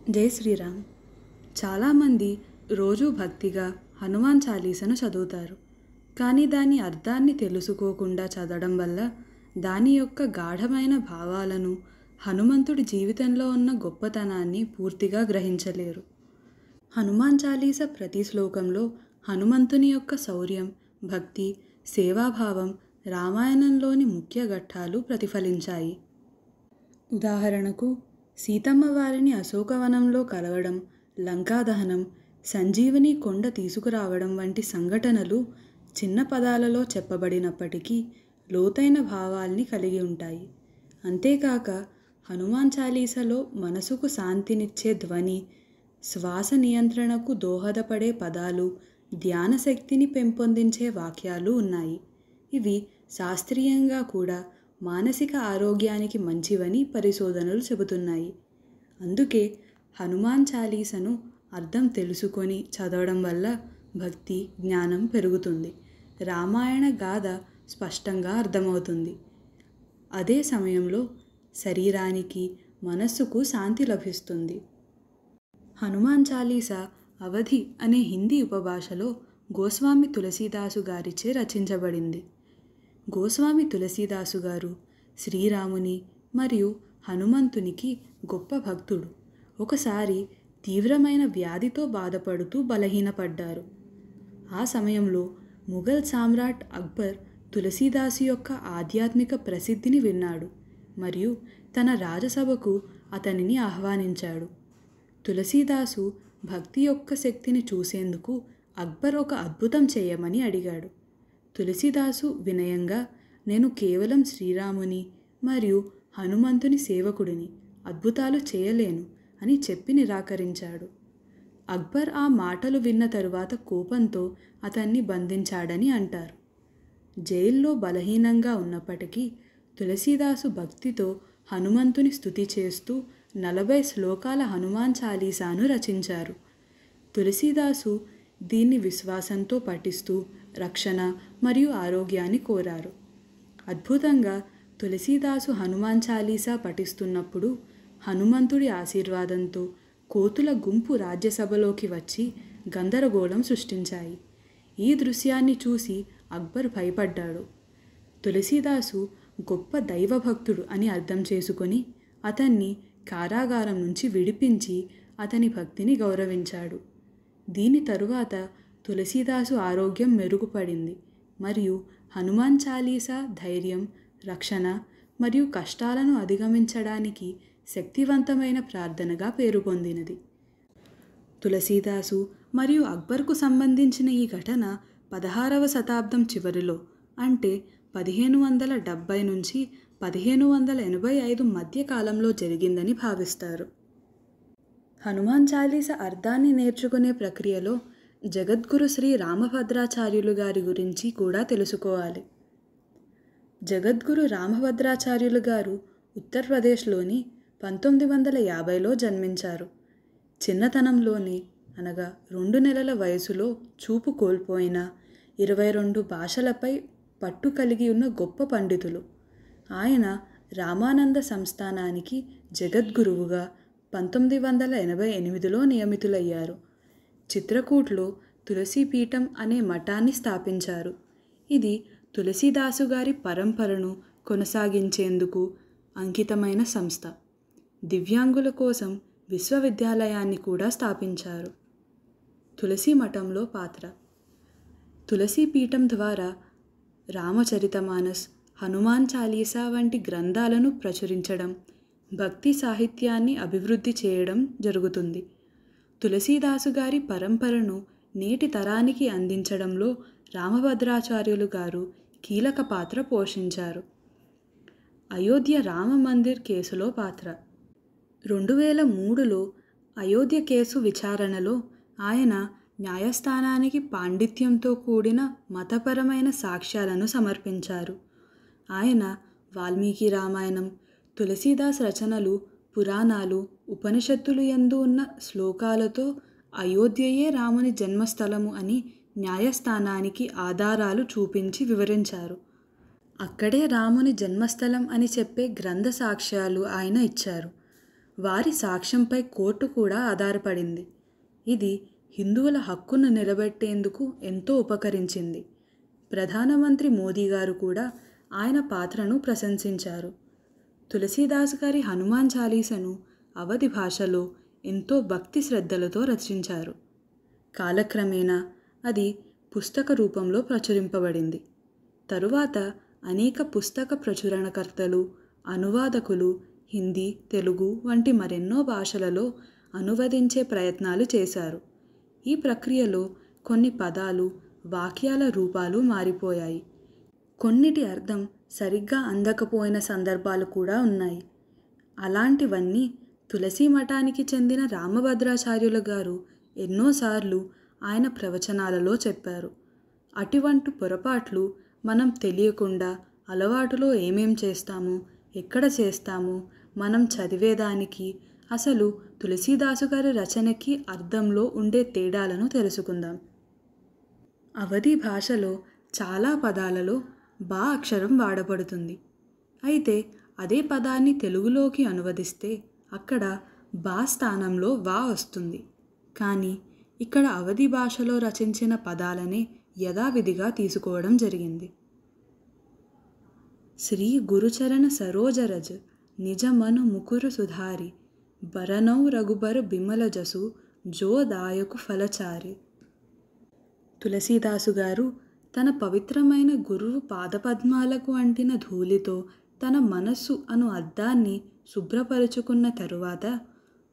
జై శ్రీరామ్. చాలామంది రోజూ భక్తిగా హనుమాన్ చాలీసాను చదువుతారు. కానీ దాని అర్థాన్ని తెలుసుకోకుండా చదవడం వల్ల దాని యొక్క గాఢమైన భావాలను, హనుమంతుడి జీవితంలో ఉన్న గొప్పతనాన్ని పూర్తిగా గ్రహించలేరు. హనుమాన్ చాలీస ప్రతి శ్లోకంలో హనుమంతుని యొక్క శౌర్యం, భక్తి, సేవాభావం, రామాయణంలోని ముఖ్య ఘట్టాలు ప్రతిఫలించాయి. ఉదాహరణకు, సీతమ్మ వారిని అశోకవనంలో కలవడం, లంకా దహనం, సంజీవని కొండ తీసుకురావడం వంటి సంఘటనలు చిన్న పదాలలో చెప్పబడినప్పటికీ లోతైన భావాల్ని కలిగి ఉంటాయి. అంతేకాక హనుమాన్ చాలీసాలో మనసుకు శాంతినిచ్చే ధ్వని, శ్వాస నియంత్రణకు దోహదపడే పదాలు, ధ్యాన శక్తిని పెంపొందించే వాక్యాలు ఉన్నాయి. ఇవి శాస్త్రీయంగా కూడా మానసిక ఆరోగ్యానికి మంచివని పరిశోధనలు చెబుతున్నాయి. అందుకే హనుమాన్ చాలీసాను అర్థం తెలుసుకొని చదవడం వల్ల భక్తి, జ్ఞానం పెరుగుతుంది. రామాయణ గాథ స్పష్టంగా అర్థమవుతుంది. అదే సమయంలో శరీరానికి, మనస్సుకు శాంతి లభిస్తుంది. హనుమాన్ చాలీసా అవధి అనే హిందీ ఉపభాషలో గోస్వామి తులసీదాసు గారిచే రచించబడింది. గోస్వామి తులసీదాసు గారు శ్రీరాముని మరియు హనుమంతునికి గొప్ప భక్తుడు. ఒకసారి తీవ్రమైన వ్యాధితో బాధపడుతూ బలహీనపడ్డారు. ఆ సమయంలో ముఘల్ సామ్రాట్ అక్బర్ తులసీదాసు యొక్క ఆధ్యాత్మిక ప్రసిద్ధిని విన్నాడు మరియు తన రాజసభకు అతనిని ఆహ్వానించాడు. తులసీదాసు భక్తి యొక్క శక్తిని చూసేందుకు అక్బర్ ఒక అద్భుతం చేయమని అడిగాడు. తులసీదాసు వినయంగా, నేను కేవలం శ్రీరాముని మరియు హనుమంతుని సేవకుడిని, అద్భుతాలు చేయలేను అని చెప్పి నిరాకరించాడు. అక్బర్ ఆ మాటలు విన్న తరువాత కోపంతో అతన్ని బంధించాడని అంటారు. జైల్లో బలహీనంగా ఉన్నప్పటికీ తులసీదాసు భక్తితో హనుమంతుని స్తుతి చేస్తూ 40 శ్లోకాల హనుమాన్ చాలీసాను రచించారు. తులసీదాసు దీన్ని విశ్వాసంతో పఠిస్తూ రక్షణ మరియు ఆరోగ్యాన్ని కోరారు. అద్భుతంగా తులసీదాసు హనుమాన్ చాలీసా పఠిస్తున్నప్పుడు హనుమంతుడి ఆశీర్వాదంతో కోతుల గుంపు రాజ్యసభలోకి వచ్చి గందరగోళం సృష్టించాయి. ఈ దృశ్యాన్ని చూసి అక్బర్ భయపడ్డాడు. తులసీదాసు గొప్ప దైవభక్తుడు అని అర్థం చేసుకొని అతన్ని కారాగారం నుంచి విడిపించి అతని భక్తిని గౌరవించాడు. దీని తరువాత తులసీదాసు ఆరోగ్యం మెరుగుపడింది మరియు హనుమాన్ చాలీసా ధైర్యం, రక్షణ మరియు కష్టాలను అధిగమించడానికి శక్తివంతమైన ప్రార్థనగా పేరు పొందినది. తులసీదాసు మరియు అక్బర్కు సంబంధించిన ఈ ఘటన 16వ శతాబ్దం చివరిలో, అంటే 1570 నుంచి 1585 మధ్య కాలంలో జరిగిందని భావిస్తారు. హనుమాన్ చాలీసా అర్థాన్ని నేర్చుకునే ప్రక్రియలో జగద్గురు శ్రీ రామభద్రాచార్యులు గారి గురించి కూడా తెలుసుకోవాలి. జగద్గురు రామభద్రాచార్యులు గారు ఉత్తరప్రదేశ్లోని 1950లో జన్మించారు. చిన్నతనంలోనే, అనగా 2 నెలల వయసులో చూపు కోల్పోయిన, 22 భాషలపై పట్టు కలిగి ఉన్న గొప్ప పండితులు. ఆయన రామానంద సంస్థానానికి జగద్గురువుగా 1988లో నియమితులయ్యారు. చిత్రకూట్లో తులసీపీఠం అనే మఠాన్ని స్థాపించారు. ఇది తులసీదాసు గారి పరంపరను కొనసాగించేందుకు అంకితమైన సంస్థ. దివ్యాంగుల కోసం విశ్వవిద్యాలయాన్ని కూడా స్థాపించారు. తులసీ మఠంలో పాత్ర. తులసీపీఠం ద్వారా రామచరితమానస్, హనుమాన్ చాలీసా వంటి గ్రంథాలను ప్రచురించడం, భక్తి సాహిత్యాన్ని అభివృద్ధి చేయడం జరుగుతుంది. తులసీదాసు గారి పరంపరను నేటి తరానికి అందించడంలో రామభద్రాచార్యులు గారు కీలక పాత్ర పోషించారు. అయోధ్య రామ మందిర్ కేసులో పాత్ర. 2003లో అయోధ్య కేసు విచారణలో ఆయన న్యాయస్థానానికి పాండిత్యంతో కూడిన మతపరమైన సాక్ష్యాలను సమర్పించారు. ఆయన వాల్మీకి రామాయణం, తులసీదాస్ రచనలు, పురాణాలు, ఉపనిషత్తులు యందు ఉన్న శ్లోకాలతో అయోధ్యయే రాముని జన్మస్థలము అని న్యాయస్థానానికి ఆధారాలు చూపించి వివరించారు. అక్కడే రాముని జన్మస్థలం అని చెప్పే గ్రంథ సాక్ష్యాలు ఆయన ఇచ్చారు. వారి సాక్ష్యంపై కోర్టు కూడా ఆధారపడింది. ఇది హిందువుల హక్కును నిలబెట్టేందుకు ఎంతో ఉపకరించింది. ప్రధానమంత్రి మోదీ గారు కూడా ఆయన పాత్రను ప్రశంసించారు. తులసీదాస్ గారి హనుమాన్ చాలీసాను అవధి భాషలో ఎంతో భక్తి శ్రద్ధలతో రచించారు. కాలక్రమేణా అది పుస్తక రూపంలో ప్రచురింపబడింది. తరువాత అనేక పుస్తక ప్రచురణకర్తలు, అనువాదకులు హిందీ, తెలుగు వంటి మరెన్నో భాషలలో అనువదించే ప్రయత్నాలు చేశారు. ఈ ప్రక్రియలో కొన్ని పదాలు, వాక్యాల రూపాలు మారిపోయాయి. కొన్నిటి అర్థం సరిగ్గా అందకపోయిన సందర్భాలు కూడా ఉన్నాయి. అలాంటివన్నీ తులసీ మఠానికి చెందిన రామభద్రాచార్యుల గారు ఎన్నోసార్లు ఆయన ప్రవచనాలలో చెప్పారు. అటువంటి పొరపాట్లు మనం తెలియకుండా అలవాటులో ఏమేం చేస్తామో, ఎక్కడ చేస్తామో, మనం చదివేదానికి, అసలు తులసీదాసు గారి రచనకి అర్థంలో ఉండే తేడాలను తెలుసుకుందాం. అవధి భాషలో చాలా పదాలలో బా అక్షరం వాడబడుతుంది. అయితే అదే పదాన్ని తెలుగులోకి అనువదిస్తే అక్కడ బా స్థానంలో వా వస్తుంది. కానీ ఇక్కడ అవధి భాషలో రచించిన పదాలనే యథావిధిగా తీసుకోవడం జరిగింది. శ్రీ గురుచరణ సరోజరజ్ నిజమను ముకురు సుధారి బరనౌ రఘుబర బిమల జసు జోదాయకు ఫలచారి. తులసీదాసు గారు తన పవిత్రమైన గురువు పాదపద్మాలకు అంటిన ధూళితో తన మనస్సు అను అద్దాన్ని శుభ్రపరుచుకున్న తరువాత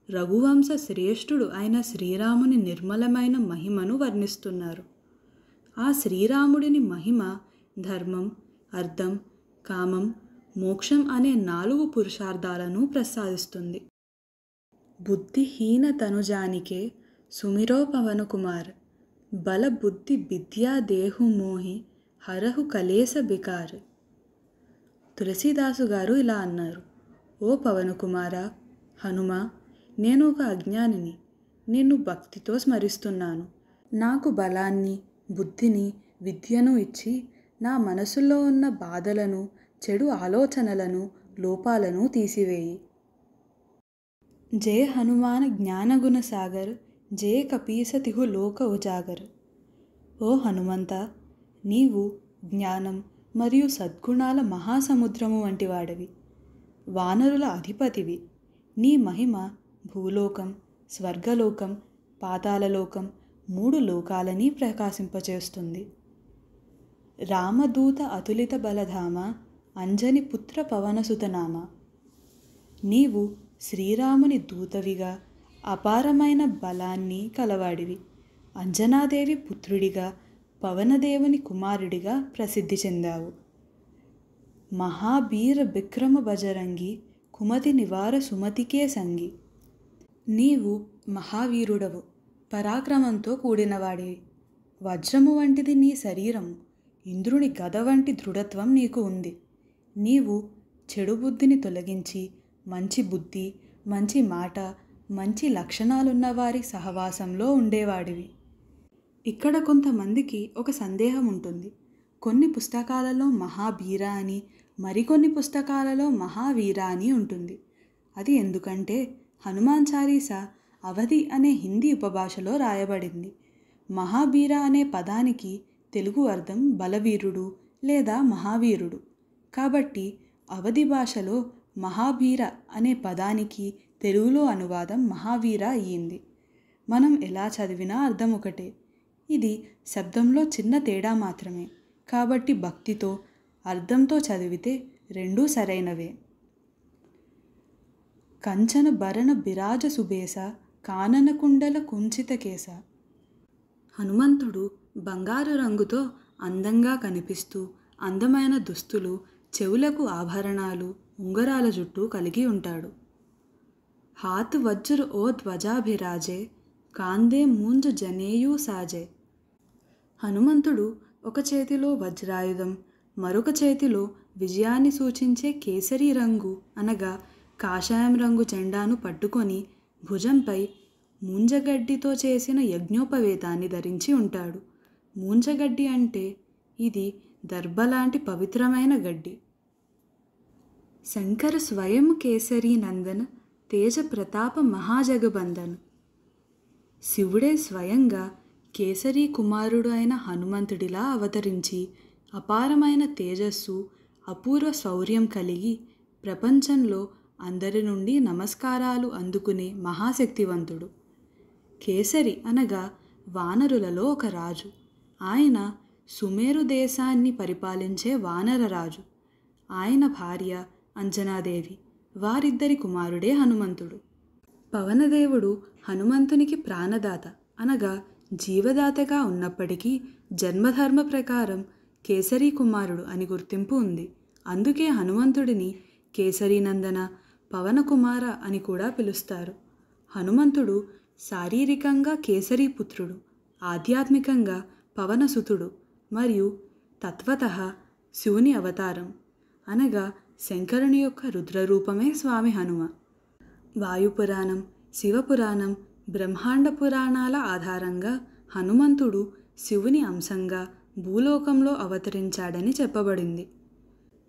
రఘువంశ శ్రేష్ఠుడు అయిన శ్రీరాముని నిర్మలమైన మహిమను వర్ణిస్తున్నారు. ఆ శ్రీరాముడిని మహిమ ధర్మం, అర్థం, కామం, మోక్షం అనే 4 పురుషార్థాలను ప్రసాదిస్తుంది. బుద్ధిహీన తనుజానికే సుమిరో పవన కుమార్ బల బుద్ధి విద్యా దేహు మోహి హరహు కలేస బికార్. తులసీదాసు గారు ఇలా అన్నారు: ఓ పవన కుమార, హనుమ, నేను ఒక అజ్ఞానిని. నిన్ను భక్తితో స్మరిస్తున్నాను. నాకు బలాన్ని, బుద్ధిని, విద్యను ఇచ్చి నా మనసులో ఉన్న బాధలను, చెడు ఆలోచనలను, లోపాలను తీసివేయి. జయ హనుమాన్ జ్ఞానగుణ సాగర్ జయ కపీసతిహు లోక ఉజాగర్. ఓ హనుమంత, నీవు జ్ఞానం మరియు సద్గుణాల మహాసముద్రము వంటి వాడివి. వానరుల అధిపతివి. నీ మహిమ భూలోకం, స్వర్గలోకం, పాతాళలోకం 3 లోకాలని ప్రకాశింపచేస్తుంది. రామదూత అతులిత బలధామ అంజని పుత్ర పవనసుతనామ. నీవు శ్రీరాముని దూతవిగా, అపారమైన బలాన్ని కలవాడివి. అంజనాదేవి పుత్రుడిగా, పవనదేవుని కుమారుడిగా ప్రసిద్ధి చెందావు. మహాబీర విక్రమ బజరంగి కుమతి నివార సుమతికే సంగి. నీవు మహావీరుడవు, పరాక్రమంతో కూడినవాడివి. వజ్రము వంటిది నీ శరీరము, ఇంద్రుని గద వంటి దృఢత్వం నీకు ఉంది. నీవు చెడు బుద్ధిని తొలగించి మంచి బుద్ధి, మంచి మాట, మంచి లక్షణాలున్న వారి సహవాసంలో ఉండేవాడివి. ఇక్కడ కొంతమందికి ఒక సందేహం ఉంటుంది. కొన్ని పుస్తకాలలో మహాబీర అని, మరికొన్ని పుస్తకాలలో మహావీర అని ఉంటుంది. అది ఎందుకంటే హనుమాన్ చాలీసా అవధి అనే హిందీ ఉపభాషలో రాయబడింది. మహాబీర అనే పదానికి తెలుగు అర్థం బలవీరుడు లేదా మహావీరుడు. కాబట్టి అవధి భాషలో మహాబీర అనే పదానికి తెలుగులో అనువాదం మహావీర అయ్యింది. మనం ఎలా చదివినా అర్థం ఒకటే. ఇది శబ్దంలో చిన్న తేడా మాత్రమే. కాబట్టి భక్తితో, అర్థంతో చదివితే రెండూ సరైనవే. కంచన భరణ బిరాజ సుబేస కానన కుండల కుంచిత కేస. హనుమంతుడు బంగారు రంగుతో అందంగా కనిపిస్తూ, అందమైన దుస్తులు, చెవులకు ఆభరణాలు, ఉంగరాల జుట్టు కలిగి ఉంటాడు. హాత్ వజ్ర ఓ ధ్వజాభిరాజే కాందే మూంజ జనేయూ సాజే. హనుమంతుడు ఒక చేతిలో వజ్రాయుధం, మరొక చేతిలో విజయాన్ని సూచించే కేసరి రంగు అనగా కాషాయం రంగు జెండాను పట్టుకొని భుజంపై మూంజగడ్డితో చేసిన యజ్ఞోపవేతాన్ని ధరించి ఉంటాడు. మూంజగడ్డి అంటే ఇది దర్భలాంటి పవిత్రమైన గడ్డి. శంకర స్వయం కేసరి నందన తేజ ప్రతాప మహాజగబంధను. శివుడే స్వయంగా కేసరీ కుమారుడు అయిన హనుమంతుడిలా అవతరించి అపారమైన తేజస్సు, అపూర్వ శౌర్యం కలిగి ప్రపంచంలో అందరి నుండి నమస్కారాలు అందుకునే మహాశక్తివంతుడు. కేసరి అనగా వానరులలో ఒక రాజు. ఆయన సుమేరు దేశాన్ని పరిపాలించే వానరరాజు. ఆయన భార్య అంజనాదేవి. వారిద్దరి కుమారుడే హనుమంతుడు. పవనదేవుడు హనుమంతునికి ప్రాణదాత అనగా జీవదాతగా ఉన్నప్పటికీ జన్మధర్మ ప్రకారం కేసరీ కుమారుడు అని గుర్తింపు ఉంది. అందుకే హనుమంతుడిని కేసరీనందన, పవనకుమార అని కూడా పిలుస్తారు. హనుమంతుడు శారీరకంగా కేసరీ పుత్రుడు, ఆధ్యాత్మికంగా పవనసుతుడు మరియు తత్వతః శివుని అవతారం అనగా శంకరుని యొక్క రుద్రరూపమే స్వామి హనుమ. వాయుపురాణం, శివపురాణం, బ్రహ్మాండ పురాణాల ఆధారంగా హనుమంతుడు శివుని అంశంగా భూలోకంలో అవతరించాడని చెప్పబడింది.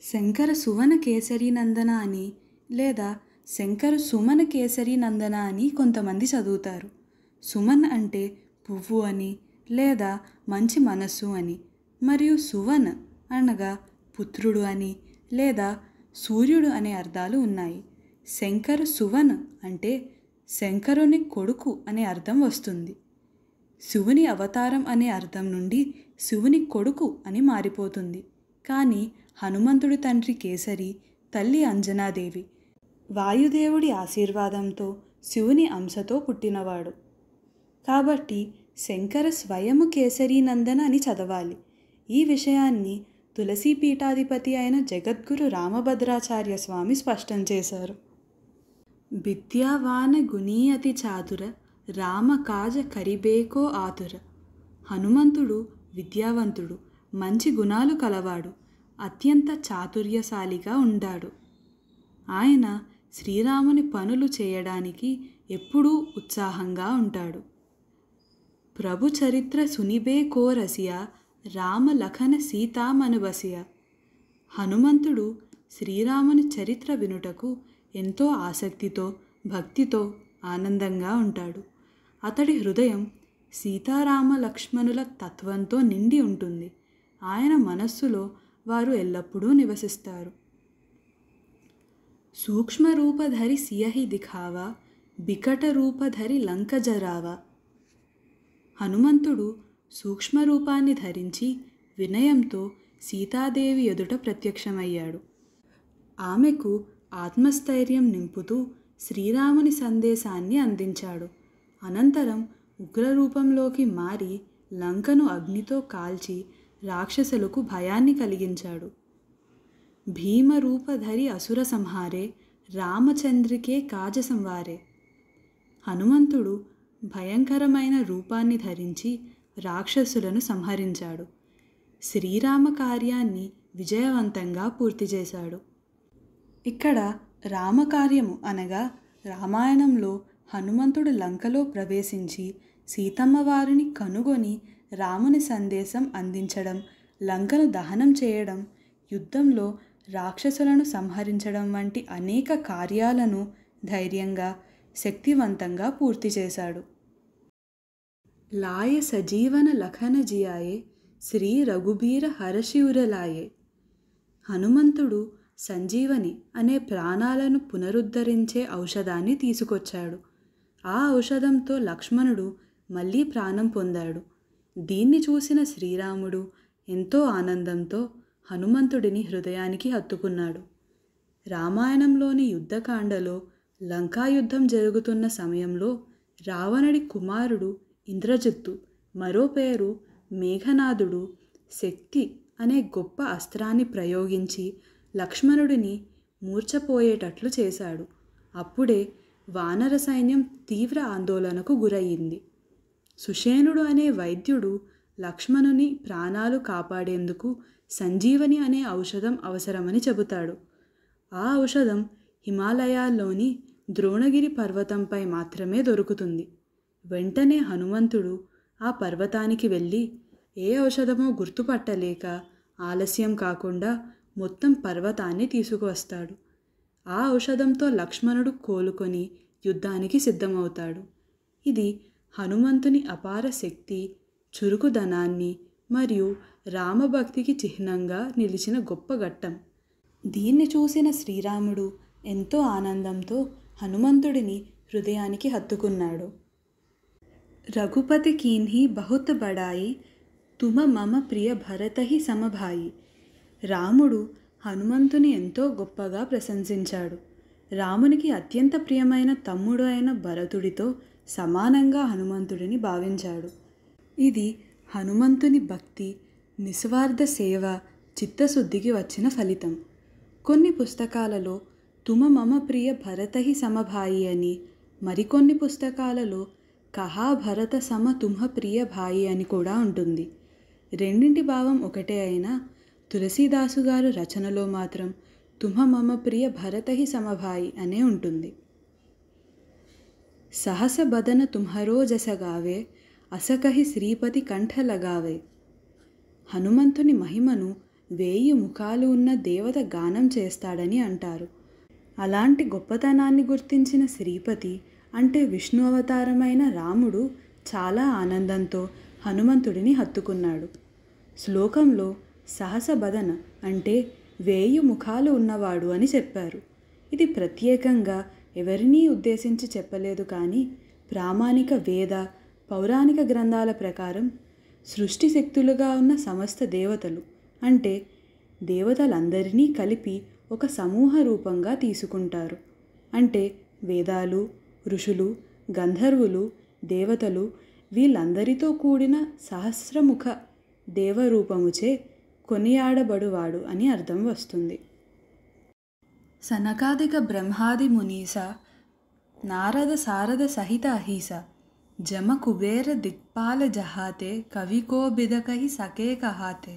శంకర సువన కేసరీ నందన అని లేదా శంకర సుమన కేసరీ నందన అని కొంతమంది చదువుతారు. సుమన్ అంటే పువ్వు అని లేదా మంచి మనస్సు అని, మరియు సువన్ అనగా పుత్రుడు అని లేదా సూర్యుడు అనే అర్థాలు ఉన్నాయి. శంకర సువన్ అంటే శంకరుని కొడుకు అనే అర్థం వస్తుంది. శివుని అవతారం అనే అర్థం నుండి శివుని కొడుకు అని మారిపోతుంది. కానీ హనుమంతుడి తండ్రి కేసరి, తల్లి అంజనాదేవి. వాయుదేవుడి ఆశీర్వాదంతో శివుని అంశతో పుట్టినవాడు. కాబట్టి శంకర స్వయము కేసరీనందన అని చదవాలి. ఈ విషయాన్ని తులసీ పీఠాధిపతి అయిన జగద్గురు రామభద్రాచార్య స్వామి స్పష్టం చేశారు. విద్యావాన గుణీయతి చాతుర రామకాజ కరిబేకో ఆతుర. హనుమంతుడు విద్యావంతుడు, మంచి గుణాలు కలవాడు, అత్యంత చాతుర్యశాలిగా ఉండాడు. ఆయన శ్రీరాముని పనులు చేయడానికి ఎప్పుడూ ఉత్సాహంగా ఉంటాడు. ప్రభు చరిత్ర సునిబే కోరసియా రామ లఖన సీతామనుబసియా. హనుమంతుడు శ్రీరాముని చరిత్ర వినుటకు ఎంతో ఆసక్తితో, భక్తితో, ఆనందంగా ఉంటాడు. అతడి హృదయం సీతారామ లక్ష్మణుల తత్వంతో నిండి ఉంటుంది. ఆయన మనస్సులో వారు ఎల్లప్పుడూ నివసిస్తారు. సూక్ష్మ రూపధరి సియహి దిఖావా, బికట రూపధరి లంక జరావా. హనుమంతుడు సూక్ష్మ రూపాన్ని ధరించి వినయంతో సీతాదేవి ఎదుట ప్రత్యక్షమయ్యాడు. ఆమెకు ఆత్మస్థైర్యం నింపుతూ శ్రీరాముని సందేశాన్ని అందించాడు. అనంతరం ఉగ్రరూపంలోకి మారి లంకను అగ్నితో కాల్చి రాక్షసులకు భయాన్ని కలిగించాడు. భీమరూపధరి అసుర సంహారే రామచంద్రికే కాజ సంవారే. హనుమంతుడు భయంకరమైన రూపాన్ని ధరించి రాక్షసులను సంహరించాడు. శ్రీరామ కార్యాన్ని విజయవంతంగా పూర్తి చేశాడు. ఇక్కడ రామకార్యము అనగా రామాయణంలో హనుమంతుడు లంకలో ప్రవేశించి సీతమ్మ వారిని కనుగొని రాముని సందేశం అందించడం, లంకను దహనం చేయడం, యుద్ధంలో రాక్షసులను సంహరించడం వంటి అనేక కార్యాలను ధైర్యంగా, శక్తివంతంగా పూర్తి చేశాడు. లాయ సజీవన లఖన జియాయే శ్రీ రఘుబీర హరశివురలాయే. హనుమంతుడు సంజీవని అనే ప్రాణాలను పునరుద్ధరించే ఔషధాన్ని తీసుకొచ్చాడు. ఆ ఔషధంతో లక్ష్మణుడు మళ్ళీ ప్రాణం పొందాడు. దీన్ని చూసిన శ్రీరాముడు ఎంతో ఆనందంతో హనుమంతుడిని హృదయానికి హత్తుకున్నాడు. రామాయణంలోని యుద్ధకాండలో లంకాయుద్ధం జరుగుతున్న సమయంలో రావణుడి కుమారుడు ఇంద్రజిత్తు, మరో పేరు మేఘనాథుడు, శక్తి అనే గొప్ప అస్త్రాన్ని ప్రయోగించి లక్ష్మణుడిని మూర్ఛపోయేటట్లు చేశాడు. అప్పుడే వానర సైన్యం తీవ్ర ఆందోళనకు గురయ్యింది. సుషేణుడు అనే వైద్యుడు లక్ష్మణుని ప్రాణాలు కాపాడేందుకు సంజీవని అనే ఔషధం అవసరమని చెబుతాడు. ఆ ఔషధం హిమాలయాల్లోని ద్రోణగిరి పర్వతంపై మాత్రమే దొరుకుతుంది. వెంటనే హనుమంతుడు ఆ పర్వతానికి వెళ్ళి ఏ ఔషధమో గుర్తుపట్టలేక ఆలస్యం కాకుండా మొత్తం పర్వతాన్ని తీసుకువస్తాడు. ఆ ఔషధంతో లక్ష్మణుడు కోలుకొని యుద్ధానికి సిద్ధమవుతాడు. ఇది హనుమంతుని అపార శక్తి, చురుకుదనాన్ని మరియు రామభక్తికి చిహ్నంగా నిలిచిన గొప్ప ఘట్టం. దీన్ని చూసిన శ్రీరాముడు ఎంతో ఆనందంతో హనుమంతుడిని హృదయానికి హత్తుకున్నాడు. రఘుపతి కీన్హి బహుత్ బడాయి, తుమ మమ ప్రియ భరతహి సమభాయి. రాముడు హనుమంతుని ఎంతో గొప్పగా ప్రశంసించాడు. రామునికి అత్యంత ప్రియమైన తమ్ముడు అయిన భరతుడితో సమానంగా హనుమంతుడిని భావించాడు. ఇది హనుమంతుని భక్తి, నిస్వార్థ సేవ, చిత్తశుద్ధికి వచ్చిన ఫలితం. కొన్ని పుస్తకాలలో తుమ మమ ప్రియ భరతహి సమభాయి అని, మరికొన్ని పుస్తకాలలో కహా భరత సమ తుమ్హ ప్రియ భాయి అని కూడా ఉంటుంది. రెండింటి భావం ఒకటే అయినా తులసీదాసు గారు రచనలో మాత్రం తుమ్హ మమ ప్రియ భరతహి సమభాయి అనే ఉంటుంది. సహస బదన తుమ్హరో జసగావే, అసకహి శ్రీపతి కంఠ లగావే. హనుమంతుని మహిమను 1000 ముఖాలు ఉన్న దేవత గానం చేస్తాడని అంటారు. అలాంటి గొప్పతనాన్ని గుర్తించిన శ్రీపతి అంటే విష్ణు అవతారమైన రాముడు చాలా ఆనందంతో హనుమంతుడిని హత్తుకున్నాడు. శ్లోకంలో సహస బదన అంటే 1000 ముఖాలు ఉన్నవాడు అని చెప్పారు. ఇది ప్రత్యేకంగా ఎవరినీ ఉద్దేశించి చెప్పలేదు, కానీ ప్రామాణిక వేద, పౌరాణిక గ్రంథాల ప్రకారం సృష్టి శక్తులుగా ఉన్న సమస్త దేవతలు అంటే దేవతలందరినీ కలిపి ఒక సమూహ రూపంగా తీసుకుంటారు. అంటే వేదాలు, ఋషులు, గంధర్వులు, దేవతలు వీళ్ళందరితో కూడిన సహస్రముఖ దేవరూపముచే కొనియాడబడువాడు అని అర్థం వస్తుంది. సనకాదిక బ్రహ్మాది మునీస, నారద సారద సహిత అహీస, జమ కుబేర దిక్పాల జహాతే, కవికోబిదకహి సకే కహాతే.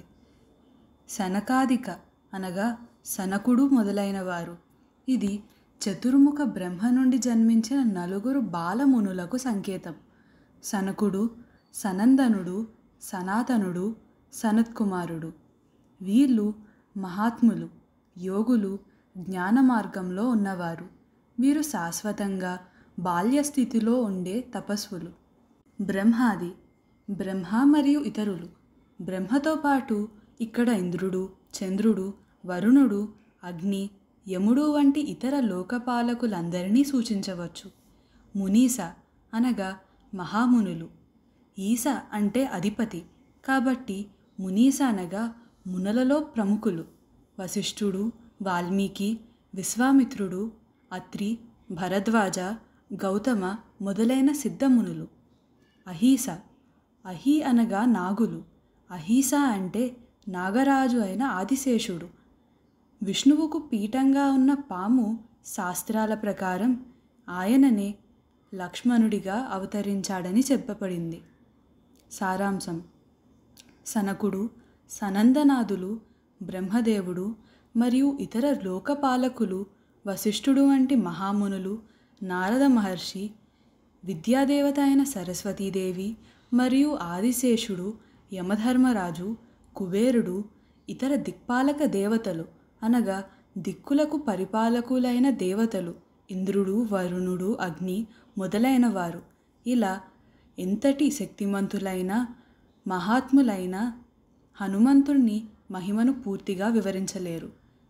సనకాదిక అనగా సనకుడు మొదలైనవారు. ఇది చతుర్ముఖ బ్రహ్మ నుండి జన్మించిన 4 బాలమునులకు సంకేతం. సనకుడు, సనందనుడు, సనాతనుడు, సనత్కుమారుడు. వీళ్ళు మహాత్ములు, యోగులు, జ్ఞాన మార్గంలో ఉన్నవారు. వీరు శాశ్వతంగా బాల్యస్థితిలో ఉండే తపస్సులు. బ్రహ్మాది, బ్రహ్మ మరియు ఇతరులు. బ్రహ్మతో పాటు ఇక్కడ ఇంద్రుడు, చంద్రుడు, వరుణుడు, అగ్ని, యముడు వంటి ఇతర లోకపాలకులందరినీ సూచించవచ్చు. మునీస అనగా మహామునులు. ఈస అంటే అధిపతి, కాబట్టి మునీస అనగా మునులలో ప్రముఖులు. వశిష్ఠుడు, వాల్మీకి, విశ్వామిత్రుడు, అత్రి, భరద్వాజ, గౌతమ మొదలైన సిద్ధమునులు. అహీస, అహి అనగా నాగులు. అహీస అంటే నాగరాజు అయిన ఆదిశేషుడు. విష్ణువుకు పీఠంగా ఉన్న పాము శాస్త్రాల ప్రకారం ఆయననే లక్ష్మణుడిగా అవతరించాడని చెప్పబడింది. సారాంశం: సనకుడు, సనందనాథులు, బ్రహ్మదేవుడు మరియు ఇతర లోకపాలకులు, వశిష్ఠుడు వంటి మహామునులు, నారద మహర్షి, విద్యాదేవత అయిన సరస్వతీదేవి మరియు ఆదిశేషుడు, యమధర్మరాజు, కుబేరుడు, ఇతర దిక్పాలక దేవతలు అనగా దిక్కులకు పరిపాలకులైన దేవతలు, ఇంద్రుడు, వరుణుడు, అగ్ని మొదలైనవారు. ఇలా ఎంతటి శక్తిమంతులైన మహాత్ములైన హనుమంతుని మహిమను పూర్తిగా వివరించలేరు.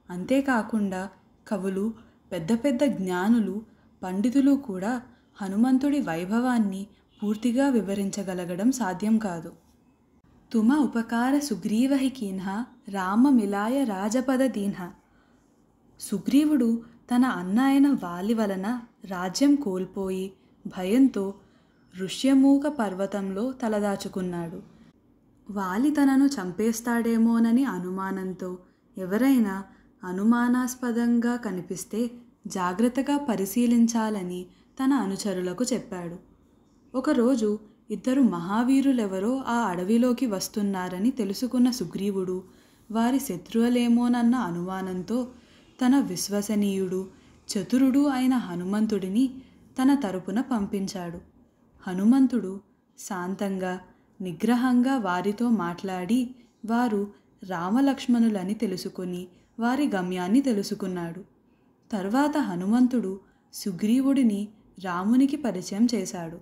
అంతేకాకుండా కవులు, పెద్ద పెద్ద జ్ఞానులు, పండితులు కూడా హనుమంతుడి వైభవాన్ని పూర్తిగా వివరించగలగడం సాధ్యం కాదు. తుమ ఉపకార సుగ్రీవహి కీన్హ, రామ మిలాయ రాజపద దీన్హ. సుగ్రీవుడు తన అన్న అయిన వాలి వలన రాజ్యం కోల్పోయి భయంతో ఋష్యమూక పర్వతంలో తలదాచుకున్నాడు. వాలి తనను చంపేస్తాడేమోనని అనుమానంతో ఎవరైనా అనుమానాస్పదంగా కనిపిస్తే జాగ్రత్తగా పరిశీలించాలని తన అనుచరులకు చెప్పాడు. ఒకరోజు ఇద్దరు మహావీరులెవరో ఆ అడవిలోకి వస్తున్నారని తెలుసుకున్న సుగ్రీవుడు వారి శత్రువులేమోనన్న అనుమానంతో తన విశ్వసనీయుడు, చతురుడు అయిన హనుమంతుడిని తన తరపున పంపించాడు. హనుమంతుడు శాంతంగా, నిగ్రహంగా వారితో మాట్లాడి వారు రామలక్ష్మణులని తెలుసుకొని వారి గమ్యాన్ని తెలుసుకున్నాడు. తర్వాత హనుమంతుడు సుగ్రీవుడిని రామునికి పరిచయం చేశాడు.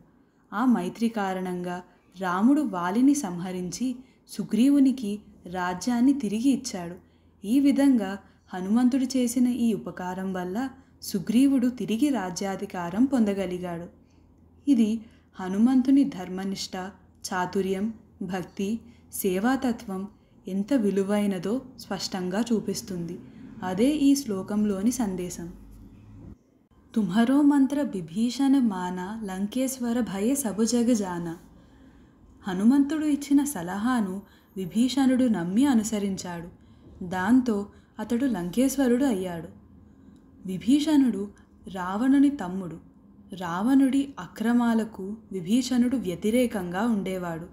ఆ మైత్రి కారణంగా రాముడు వాలిని సంహరించి సుగ్రీవునికి రాజ్యాన్ని తిరిగి ఇచ్చాడు. ఈ విధంగా హనుమంతుడు చేసిన ఈ ఉపకారం వల్ల సుగ్రీవుడు తిరిగి రాజ్యాధికారం పొందగలిగాడు. ఇది హనుమంతుని ధర్మనిష్ట, చాతుర్యం, భక్తి, సేవాతత్వం ఎంత విలువైనదో స్పష్టంగా చూపిస్తుంది. అదే ఈ శ్లోకంలోని సందేశం. తుమ్హరో మంత్ర బిభీషణ మాన లంకేశ్వర భయ సబు జగ జాన. హనుమంతుడు ఇచ్చిన సలహాను విభీషణుడు నమ్మి అనుసరించాడు. దాంతో అతడు లంకేశ్వరుడు అయ్యాడు. విభీషణుడు రావణుని తమ్ముడు. రావణుడి అక్రమాలకు విభీషణుడు వ్యతిరేకంగా ఉండేవాడు.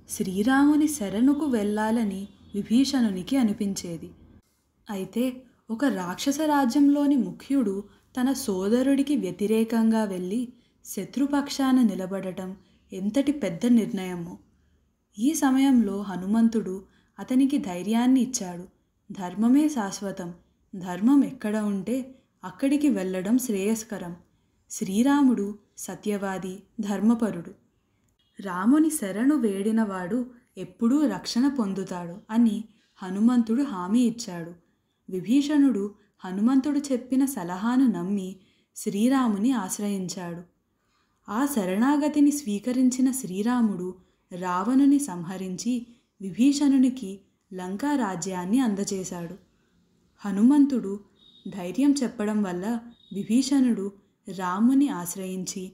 శ్రీరాముని శరణుకు వెళ్ళాలని విభీషణునికి అనిపించేది. అయితే ఒక రాక్షస రాజ్యంలోని ముఖ్యుడు తన సోదరుడికి వ్యతిరేకంగా వెళ్ళి శత్రుపక్షాన నిలబడటం ఎంతటి పెద్ద నిర్ణయమో. ఈ సమయంలో హనుమంతుడు అతనికి ధైర్యాన్ని ఇచ్చాడు. ధర్మమే శాశ్వతం. ధర్మం ఎక్కడ ఉంటే అక్కడికి వెళ్ళడం శ్రేయస్కరం. శ్రీరాముడు సత్యవాది, ధర్మపరుడు. రాముని శరణు వేడినవాడు ఎప్పుడూ రక్షణ పొందుతాడు అని హనుమంతుడు హామీ ఇచ్చాడు. విభీషణుడు హనుమంతుడు చెప్పిన సలహాను నమ్మి శ్రీరాముని ఆశ్రయించాడు. ఆ శరణాగతిని స్వీకరించిన శ్రీరాముడు రావణుని సంహరించి విభీషణునికి లంకా రాజ్యాన్ని అందజేశాడు. హనుమంతుడు ధైర్యం చెప్పడం వల్ల విభీషణుడు రాముని ఆశ్రయించి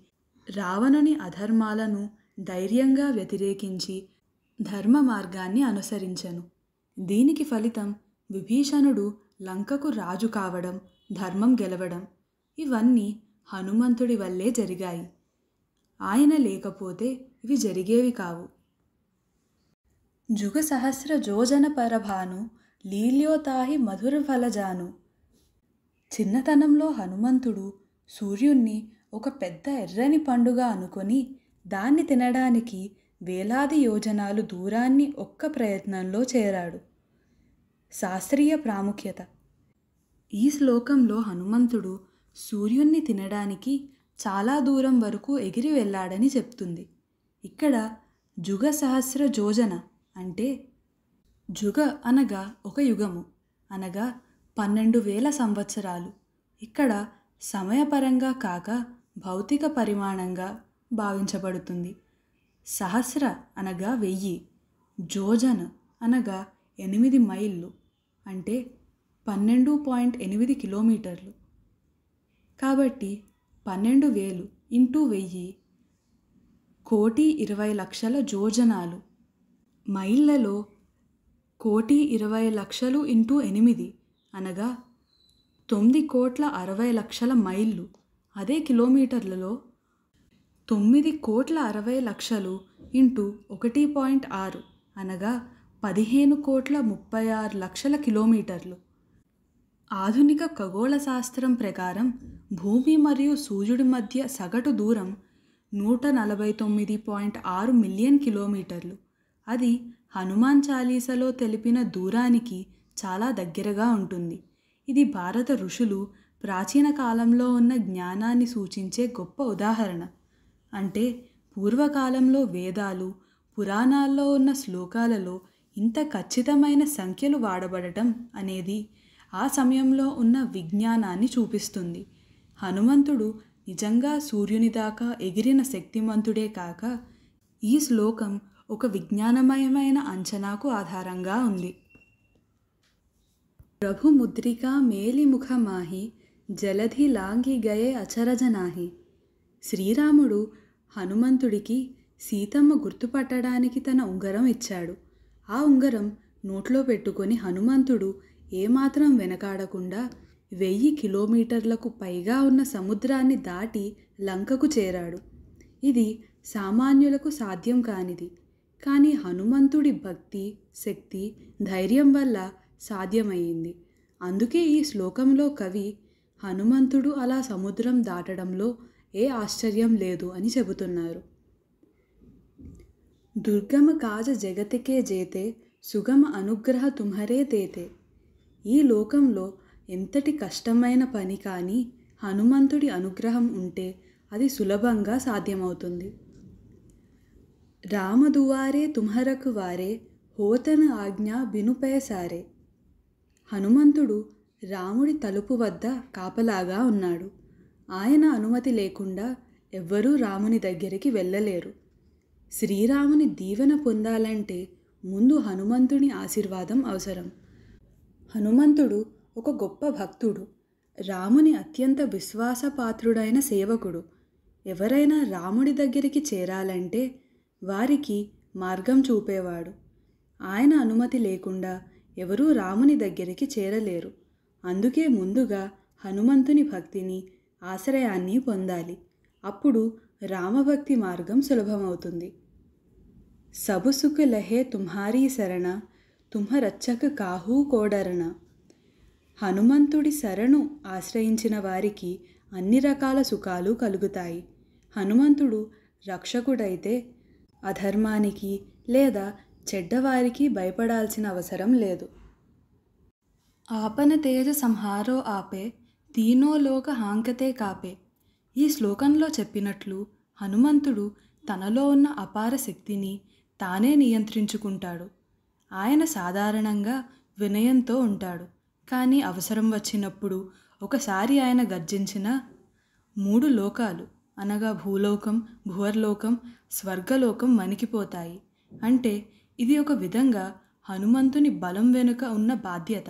రావణుని అధర్మాలను ధైర్యంగా వ్యతిరేకించి ధర్మ మార్గాన్ని అనుసరించెను. దీనికి ఫలితం విభీషణుడు లంకకు రాజు కావడం, ధర్మం గెలవడం. ఇవన్నీ హనుమంతుడి వల్లే జరిగాయి. ఆయన లేకపోతే ఇవి జరిగేవి కావు. జుగ సహస్ర జోజన పరభాను లీల్యోతాహి మధుర ఫలజాను. చిన్నతనంలో హనుమంతుడు సూర్యుణ్ణి ఒక పెద్ద ఎర్రని పండుగ అనుకొని దాన్ని తినడానికి వేలాది యోజనాలు దూరాన్ని ఒక్క ప్రయత్నంలో చేరాడు. శాస్త్రీయ ప్రాముఖ్యత. ఈ శ్లోకంలో హనుమంతుడు సూర్యుణ్ణి తినడానికి చాలా దూరం వరకు ఎగిరి వెళ్ళాడని చెప్తుంది. ఇక్కడ జుగ సహస్ర జోజన అంటే జుగ అనగా ఒక యుగము, అనగా 12,000 సంవత్సరాలు. ఇక్కడ సమయపరంగా కాక భౌతిక పరిమాణంగా భావించబడుతుంది. సహస్ర అనగా 1000, జోజన అనగా 8 మైళ్ళు అంటే 12.8 కిలోమీటర్లు. కాబట్టి 12,000 ఇంటూ 1000 1,20,00,000 జోజనాలు. మైళ్ళలో 1,20,00,000 ఇంటూ 8 అనగా 9,60,00,000 మైళ్ళు. అదే కిలోమీటర్లలో 9,60,00,000 ఇంటూ 1.6 అనగా 15,36,00,000 కిలోమీటర్లు. ఆధునిక ఖగోళ శాస్త్రం ప్రకారం భూమి మరియు సూర్యుడి మధ్య సగటు దూరం 149.6 మిలియన్ కిలోమీటర్లు. అది హనుమాన్ చాలీసాలో తెలిపిన దూరానికి చాలా దగ్గరగా ఉంటుంది. ఇది భారత ఋషులు ప్రాచీన కాలంలో ఉన్న జ్ఞానాన్ని సూచించే గొప్ప ఉదాహరణ. అంటే పూర్వకాలంలో వేదాలు, పురాణాల్లో ఉన్న శ్లోకాలలో ఇంత ఖచ్చితమైన సంఖ్యలు వాడబడటం అనేది ఆ సమయంలో ఉన్న విజ్ఞానాన్ని చూపిస్తుంది. హనుమంతుడు నిజంగా సూర్యుని దాకా ఎగిరిన శక్తిమంతుడే కాక ఈ శ్లోకం ఒక విజ్ఞానమయమైన అంచనాకు ఆధారంగా ఉంది. ప్రభు ముద్రికా మేలిముఖ మాహి జలధి లాంగి గయే అచరజనాహి. శ్రీరాముడు హనుమంతుడికి సీతమ్మ గుర్తుపట్టడానికి తన ఉంగరం ఇచ్చాడు. ఆ ఉంగరం నోట్లో పెట్టుకొని హనుమంతుడు ఏమాత్రం వెనకాడకుండా 1000 కిలోమీటర్లకు పైగా ఉన్న సముద్రాన్ని దాటి లంకకు చేరాడు. ఇది సామాన్యులకు సాధ్యం కానిది. కానీ హనుమంతుడి భక్తి, శక్తి, ధైర్యం వల్ల సాధ్యమయ్యింది. అందుకే ఈ శ్లోకంలో కవి హనుమంతుడు అలా సముద్రం దాటడంలో ఏ ఆశ్చర్యం లేదు అని చెబుతున్నారు. దుర్గమ కాజ జగతికే జేతే సుగమ అనుగ్రహ తుమ్హరే తేతే. ఈ లోకంలో ఎంతటి కష్టమైన పని కానీ హనుమంతుడి అనుగ్రహం ఉంటే అది సులభంగా సాధ్యమవుతుంది. రామదువారే తుమ్హరకు వారే హోతన ఆజ్ఞ బినుపేసారే. హనుమంతుడు రాముడి తలుపు వద్ద కాపలాగా ఉన్నాడు. ఆయన అనుమతి లేకుండా ఎవ్వరూ రాముని దగ్గరికి వెళ్ళలేరు. శ్రీరాముని దీవెన పొందాలంటే ముందు హనుమంతుని ఆశీర్వాదం అవసరం. హనుమంతుడు ఒక గొప్ప భక్తుడు, రాముని అత్యంత విశ్వాసపాత్రుడైన సేవకుడు. ఎవరైనా రాముడి దగ్గరికి చేరాలంటే వారికి మార్గం చూపేవాడు. ఆయన అనుమతి లేకుండా ఎవరూ రాముని దగ్గరికి చేరలేరు. అందుకే ముందుగా హనుమంతుని భక్తిని, ఆశ్రయాన్ని పొందాలి. అప్పుడు రామభక్తి మార్గం సులభమవుతుంది. సబు సుఖ లహే తుమ్హారీ శరణ, తుమ్హ రచ్చక కాహూ కోడరణ. హనుమంతుడి శరణు ఆశ్రయించిన వారికి అన్ని రకాల సుఖాలు కలుగుతాయి. హనుమంతుడు రక్షకుడైతే అధర్మానికి లేదా చెడ్డవారికి భయపడాల్సిన అవసరం లేదు. ఆపన తేజ సంహారో ఆపే, తీనో లోక హాంకతే కాపే. ఈ శ్లోకంలో చెప్పినట్లు హనుమంతుడు తనలో ఉన్న అపార శక్తిని తానే నియంత్రించుకుంటాడు. ఆయన సాధారణంగా వినయంతో ఉంటాడు. కానీ అవసరం వచ్చినప్పుడు ఒకసారి ఆయన గర్జించిన 3 లోకాలు అనగా భూలోకం, భువర్లోకం, స్వర్గలోకం వణికిపోతాయి. అంటే ఇది ఒక విధంగా హనుమంతుని బలం వెనుక ఉన్న బాధ్యత,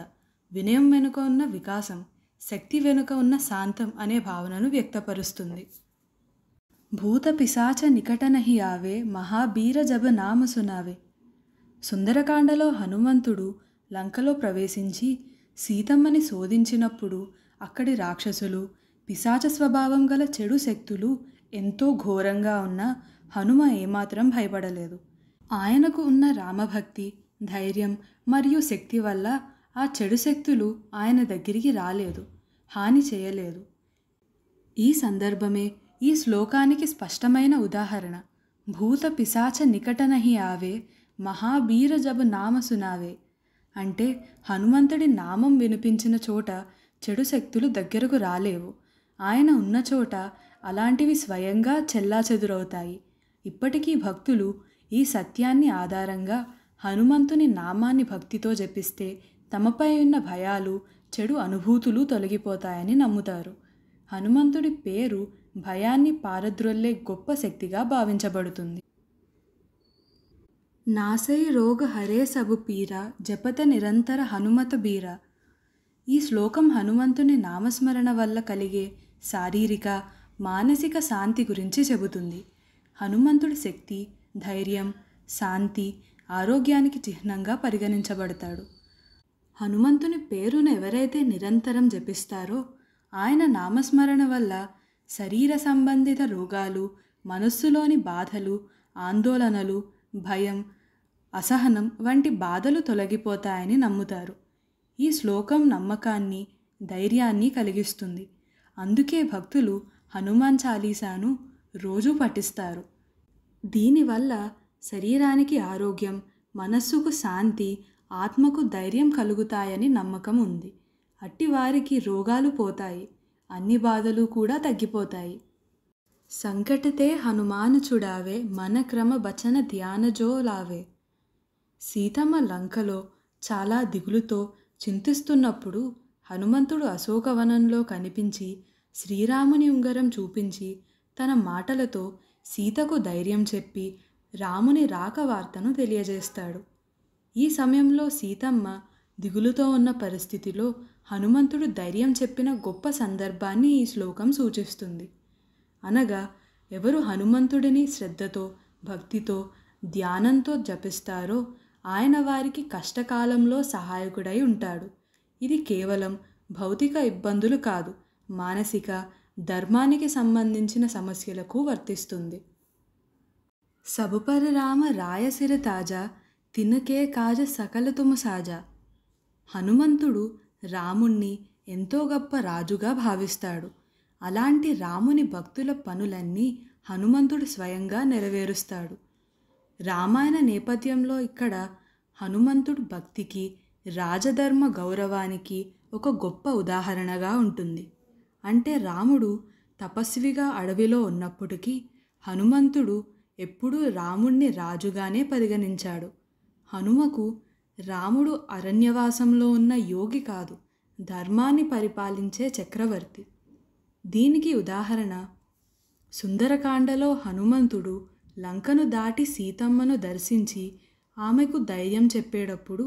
వినయం వెనుక ఉన్న వికాసం, శక్తి వెనుక ఉన్న శాంతం అనే భావనను వ్యక్తపరుస్తుంది. భూత పిశాచ నికటనహి ఆవే, మహాబీర జబ నామ సునావే. సుందరకాండలో హనుమంతుడు లంకలో ప్రవేశించి సీతమ్మని శోధించినప్పుడు అక్కడి రాక్షసులు, పిశాచ స్వభావం గల చెడు శక్తులు ఎంతో ఘోరంగా ఉన్నా హనుమ ఏమాత్రం భయపడలేదు. ఆయనకు ఉన్న రామభక్తి, ధైర్యం మరియు శక్తి వల్ల ఆ చెడు శక్తులు ఆయన దగ్గరికి రాలేదు, హాని చేయలేదు. ఈ సందర్భమే ఈ శ్లోకానికి స్పష్టమైన ఉదాహరణ. భూత పిశాచ నికటనహి ఆవే, మహాబీర జబ నామ సునావే. అంటే హనుమంతుడి నామం వినిపించిన చోట చెడు శక్తులు దగ్గరకు రాలేవు. ఆయన ఉన్న చోట అలాంటివి స్వయంగా చెల్లాచెదురవుతాయి. ఇప్పటికీ భక్తులు ఈ సత్యాన్ని ఆధారంగా హనుమంతుని నామాన్ని భక్తితో జపిస్తే తమపై ఉన్న భయాలు, చెడు అనుభూతులు తొలగిపోతాయని నమ్ముతారు. హనుమంతుడి పేరు భయాన్ని పారద్రోల్లే గొప్ప శక్తిగా భావించబడుతుంది. నాసై రోగ హరే సబు పీర, జపత నిరంతర హనుమత బీర. ఈ శ్లోకం హనుమంతుని నామస్మరణ వల్ల కలిగే శారీరక, మానసిక శాంతి గురించి చెబుతుంది. హనుమంతుడి శక్తి, ధైర్యం, శాంతి, ఆరోగ్యానికి చిహ్నంగా పరిగణించబడతాడు. హనుమంతుని పేరును ఎవరైతే నిరంతరం జపిస్తారో ఆయన నామస్మరణ వల్ల శరీర సంబంధిత రోగాలు, మనస్సులోని బాధలు, ఆందోళనలు, భయం, అసహనం వంటి బాధలు తొలగిపోతాయని నమ్ముతారు. ఈ శ్లోకం నమ్మకాన్ని, ధైర్యాన్ని కలిగిస్తుంది. అందుకే భక్తులు హనుమాన్ చాలీసాను రోజూ పఠిస్తారు. దీనివల్ల శరీరానికి ఆరోగ్యం, మనస్సుకు శాంతి, ఆత్మకు ధైర్యం కలుగుతాయని నమ్మకం ఉంది. అట్టివారికి రోగాలు పోతాయి, అన్ని బాధలు కూడా తగ్గిపోతాయి. సంకటతే హనుమాను చుడావే, మన క్రమ బచన ధ్యానజో లావే. సీతమ్మ లంకలో చాలా దిగులుతో చింతిస్తున్నప్పుడు హనుమంతుడు అశోకవనంలో కనిపించి శ్రీరాముని ఉంగరం చూపించి తన మాటలతో సీతకు ధైర్యం చెప్పి రాముని రాక వార్తను తెలియజేస్తాడు. ఈ సమయంలో సీతమ్మ దిగులుతో ఉన్న పరిస్థితిలో హనుమంతుడు ధైర్యం చెప్పిన గొప్ప సందర్భాన్ని ఈ శ్లోకం సూచిస్తుంది. అనగా ఎవరు హనుమంతుడిని శ్రద్ధతో, భక్తితో, ధ్యానంతో జపిస్తారో ఆయన వారికి కష్టకాలంలో సహాయకుడై ఉంటాడు. ఇది కేవలం భౌతిక ఇబ్బందులు కాదు, మానసిక, ధర్మానికి సంబంధించిన సమస్యలకు వర్తిస్తుంది. సబుపర రామ రాయసిర తాజా, తినకే కాజ సకల తుమ సాజా. హనుమంతుడు రాముణ్ణి ఎంతో గొప్ప రాజుగా భావిస్తాడు. అలాంటి రాముని భక్తుల పనులన్నీ హనుమంతుడు స్వయంగా నెరవేరుస్తాడు. రామాయణ నేపథ్యంలో ఇక్కడ హనుమంతుడు భక్తికి, రాజధర్మ గౌరవానికి ఒక గొప్ప ఉదాహరణగా ఉంటుంది. అంటే రాముడు తపస్విగా అడవిలో ఉన్నప్పటికీ హనుమంతుడు ఎప్పుడూ రాముణ్ణి రాజుగానే పరిగణించాడు. హనుమకు రాముడు అరణ్యవాసంలో ఉన్న యోగి కాదు, ధర్మాన్ని పరిపాలించే చక్రవర్తి. దీనికి ఉదాహరణ సుందరకాండలో హనుమంతుడు లంకను దాటి సీతమ్మను దర్శించి ఆమెకు ధైర్యం చెప్పేటప్పుడు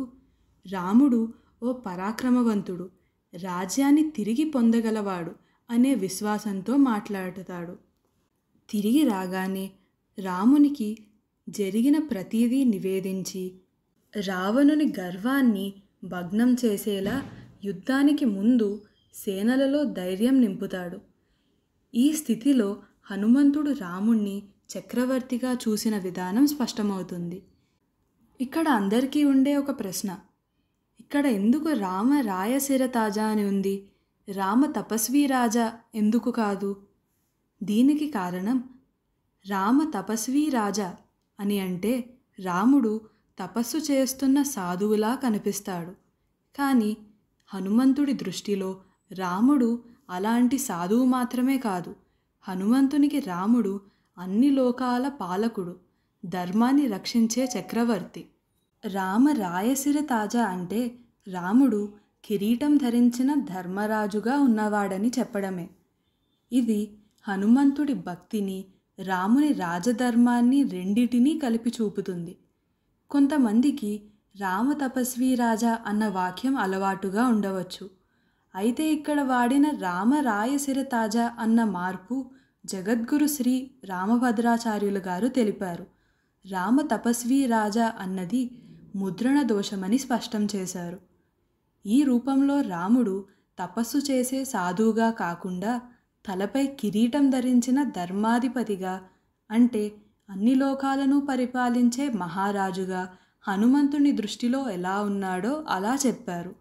రాముడు ఓ పరాక్రమవంతుడు, రాజ్యాన్ని తిరిగి పొందగలవాడు అనే విశ్వాసంతో మాట్లాడుతాడు. తిరిగి రాగానే రామునికి జరిగిన ప్రతిదీ నివేదించి రావణుని గర్వాన్ని భగ్నం చేసేలా యుద్ధానికి ముందు సేనలలో ధైర్యం నింపుతాడు. ఈ స్థితిలో హనుమంతుడు రాముణ్ణి చక్రవర్తిగా చూసిన విధానం స్పష్టమవుతుంది. ఇక్కడ అందరికీ ఉండే ఒక ప్రశ్న, ఇక్కడ ఎందుకు రామ రాయశిర తాజా అని ఉంది, రామ తపస్వి రాజా ఎందుకు కాదు? దీనికి కారణం రామ తపస్వి రాజా అని అంటే రాముడు తపస్సు చేస్తున్న సాధువులా కనిపిస్తాడు. కానీ హనుమంతుడి దృష్టిలో రాముడు అలాంటి సాధువు మాత్రమే కాదు, హనుమంతునికి రాముడు అన్ని లోకాల పాలకుడు, ధర్మాన్ని రక్షించే చక్రవర్తి. రామ రాయశిర తాజా అంటే రాముడు కిరీటం ధరించిన ధర్మరాజుగా ఉన్నవాడని చెప్పడమే. ఇది హనుమంతుడి భక్తిని, రాముని రాజధర్మాన్ని రెండిటినీ కలిపి చూపుతుంది. కొంతమందికి రామ తపస్వి రాజా అన్న వాక్యం అలవాటుగా ఉండవచ్చు. అయితే ఇక్కడ వాడిన రామ రాయశిర తాజా అన్న మార్పు జగద్గురు శ్రీ రామభద్రాచార్యులు గారు తెలిపారు. రామ తపస్వి రాజా అన్నది ముద్రణ దోషమని స్పష్టం చేశారు. ఈ రూపంలో రాముడు తపస్సు చేసే సాధువుగా కాకుండా తలపై కిరీటం ధరించిన ధర్మాధిపతిగా, అంటే అన్ని లోకాలను పరిపాలించే మహారాజుగా హనుమంతుని దృష్టిలో ఎలా ఉన్నాడో అలా చెప్పారు.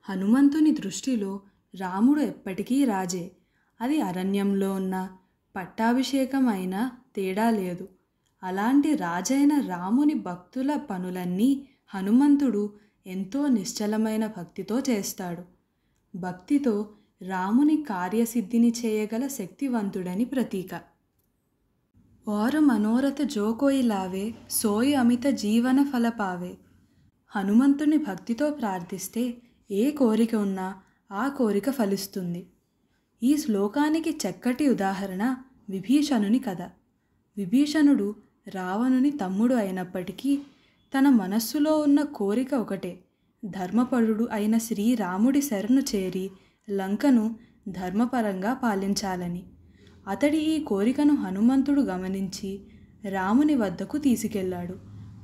హనుమంతుని దృష్టిలో రాముడు ఎప్పటికీ రాజే. అది అరణ్యంలో ఉన్న పట్టాభిషేకం అయినా తేడా లేదు. అలాంటి రాజైన రాముని భక్తుల పనులన్నీ హనుమంతుడు ఎంతో నిశ్చలమైన భక్తితో చేస్తాడు. భక్తితో రాముని కార్యసిద్ధిని చేయగల శక్తివంతుడని ప్రతీక. और మనోరథ జో కోయి లావే సోయి అమిత జీవన ఫల పావే. హనుమంతుని భక్తితో ప్రార్థిస్తే ఏ కోరిక ఉన్నా ఆ కోరిక ఫలిస్తుంది. ఈ శ్లోకానికి చక్కటి ఉదాహరణ విభీషణుని కథ. విభీషణుడు రావణుని తమ్ముడు అయినప్పటికీ తన మనస్సులో ఉన్న కోరిక ఒకటే, ధర్మపరుడు అయిన శ్రీరాముడి శరణు చేరి లంకను ధర్మపరంగా పాలించాలని. అతడి ఈ కోరికను హనుమంతుడు గమనించి రాముని వద్దకు తీసుకెళ్లాడు.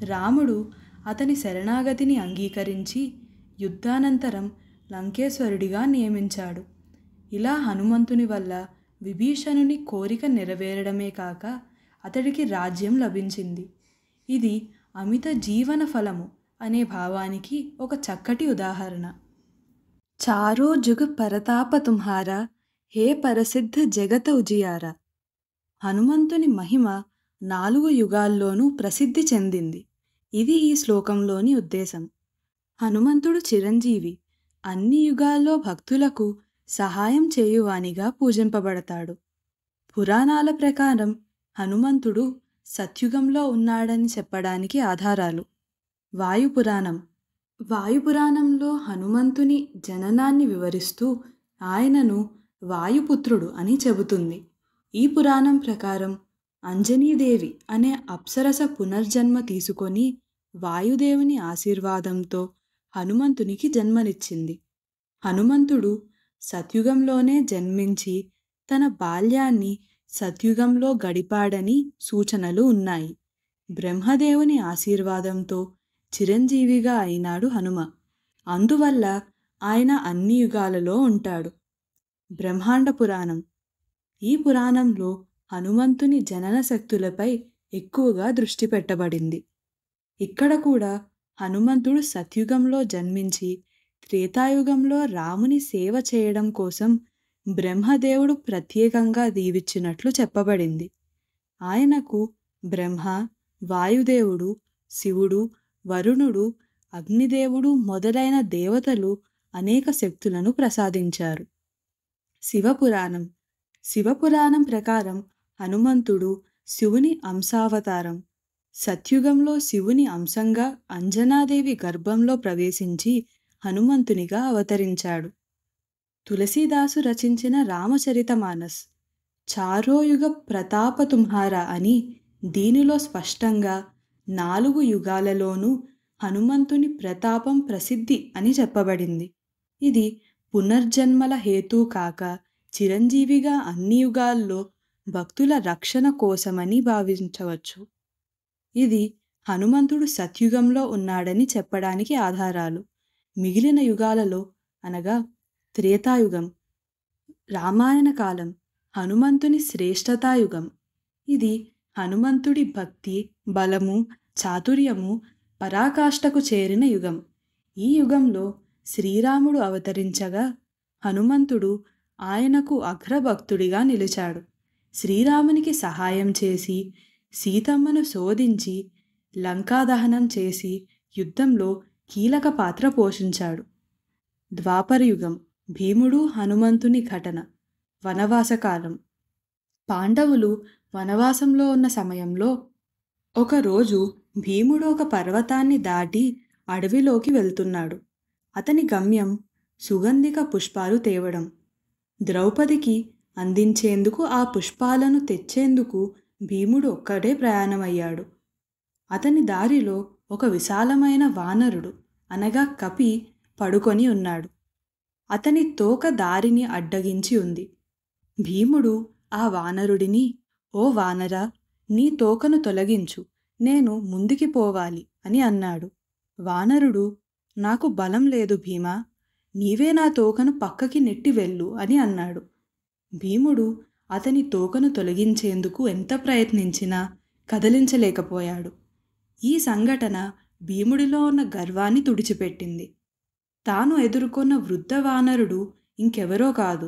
రాముడు అతని శరణాగతిని అంగీకరించి యుద్ధానంతరం లంకేశ్వరుడిగా నియమించాడు. ఇలా హనుమంతుని వల్ల విభీషణుని కోరిక నెరవేరడమే కాక అతడికి రాజ్యం లభించింది. ఇది అమిత జీవన ఫలము అనే భావానికి ఒక చక్కటి ఉదాహరణ. చారో జుగ పరతాప తుమ్హారా హే పరసిద్ధ జగత ఉజియారా. హనుమంతుని మహిమ 4 యుగాల్లోనూ ప్రసిద్ధి చెందింది. ఇది ఈ శ్లోకంలోని ఉద్దేశం. హనుమంతుడు చిరంజీవి, అన్ని యుగాల్లో భక్తులకు సహాయం చేయువానిగా పూజింపబడతాడు. పురాణాల ప్రకారం హనుమంతుడు సత్యుగంలో ఉన్నాడని చెప్పడానికి ఆధారాలు. వాయుపురాణం. వాయుపురాణంలో హనుమంతుని జననాన్ని వివరిస్తూ ఆయనను వాయుపుత్రుడు అని చెబుతుంది. ఈ పురాణం ప్రకారం అంజనీదేవి అనే అప్సరస పునర్జన్మ తీసుకొని వాయుదేవుని ఆశీర్వాదంతో హనుమంతునికి జన్మనిచ్చింది. హనుమంతుడు సత్యుగంలోనే జన్మించి తన బాల్యాన్ని సత్యుగంలో గడిపాడని సూచనలు ఉన్నాయి. బ్రహ్మదేవుని ఆశీర్వాదంతో చిరంజీవిగా అయినాడు హనుమ. అందువల్ల ఆయన అన్ని యుగాలలో ఉంటాడు. బ్రహ్మాండ పురాణం. ఈ పురాణంలో హనుమంతుని జనన శక్తులపై ఎక్కువగా దృష్టి పెట్టబడింది. ఇక్కడ కూడా హనుమంతుడు సత్యుగంలో జన్మించి త్రేతాయుగంలో రాముని సేవ చేయడం కోసం బ్రహ్మదేవుడు ప్రత్యేకంగా దీవించినట్లు చెప్పబడింది. ఆయనకు బ్రహ్మ, వాయుదేవుడు, శివుడు, వరుణుడు, అగ్నిదేవుడు మొదలైన దేవతలు అనేక శక్తులను ప్రసాదించారు. శివపురాణం. శివపురాణం ప్రకారం హనుమంతుడు శివుని అంశావతారం. సత్యుగంలో శివుని అంశంగా అంజనాదేవి గర్భంలో ప్రవేశించి హనుమంతునిగా అవతరించాడు. తులసీదాసు రచించిన రామచరితమానస్. చారోయుగ ప్రతాప తుంహారా అని దీనిలో స్పష్టంగా 4 యుగాలలోనూ హనుమంతుని ప్రతాపం ప్రసిద్ధి అని చెప్పబడింది. ఇది పునర్జన్మల హేతు కాక చిరంజీవిగా అన్ని యుగాల్లో భక్తుల రక్షణ కోసమని భావించవచ్చు. ఇది హనుమంతుడు సత్యుగంలో ఉన్నాడని చెప్పడానికి ఆధారాలు. మిగిలిన యుగాలలో అనగా త్రేతాయుగం, రామాయణ కాలం హనుమంతుని శ్రేష్టతాయుగం. ఇది హనుమంతుడి భక్తి, బలము, చాతుర్యము పరాకాష్ఠకు చేరిన యుగం. ఈ యుగంలో శ్రీరాముడు అవతరించగా హనుమంతుడు ఆయనకు అగ్రభక్తుడిగా నిలిచాడు. శ్రీరామునికి సహాయం చేసి సీతమ్మను శోధించి లంకాదహనం చేసి యుద్ధంలో కీలక పాత్ర పోషించాడు. ద్వాపరయుగం భీముడు హనుమంతుని ఘటన. వనవాసకాలం. పాండవులు వనవాసంలో ఉన్న సమయంలో ఒకరోజు భీముడు ఒక పర్వతాన్ని దాటి అడవిలోకి వెళ్తున్నాడు. అతని గమ్యం సుగంధిక పుష్పాలు తేవడం. ద్రౌపదికి అందించేందుకు ఆ పుష్పాలను తెచ్చేందుకు భీముడు ఒక్కడే ప్రయాణమయ్యాడు. అతని దారిలో ఒక విశాలమైన వానరుడు అనగా కపి పడుకొని ఉన్నాడు. అతని తోక దారిని అడ్డగించి ఉంది. భీముడు ఆ వానరుడిని, "ఓ వానరా, నీ తోకను తొలగించు, నేను ముందుకి పోవాలి" అని అన్నాడు. వానరుడు, "నాకు బలం లేదు భీమా, నీవే నా తోకను పక్కకి నెట్టి వెళ్ళు" అని అన్నాడు. భీముడు అతని తోకను తొలగించేందుకు ఎంత ప్రయత్నించినా కదిలించలేకపోయాడు. ఈ సంఘటన భీముడిలో ఉన్న గర్వాన్ని తుడిచిపెట్టింది. తాను ఎదుర్కొన్న వృద్ధ వానరుడు ఇంకెవరో కాదు,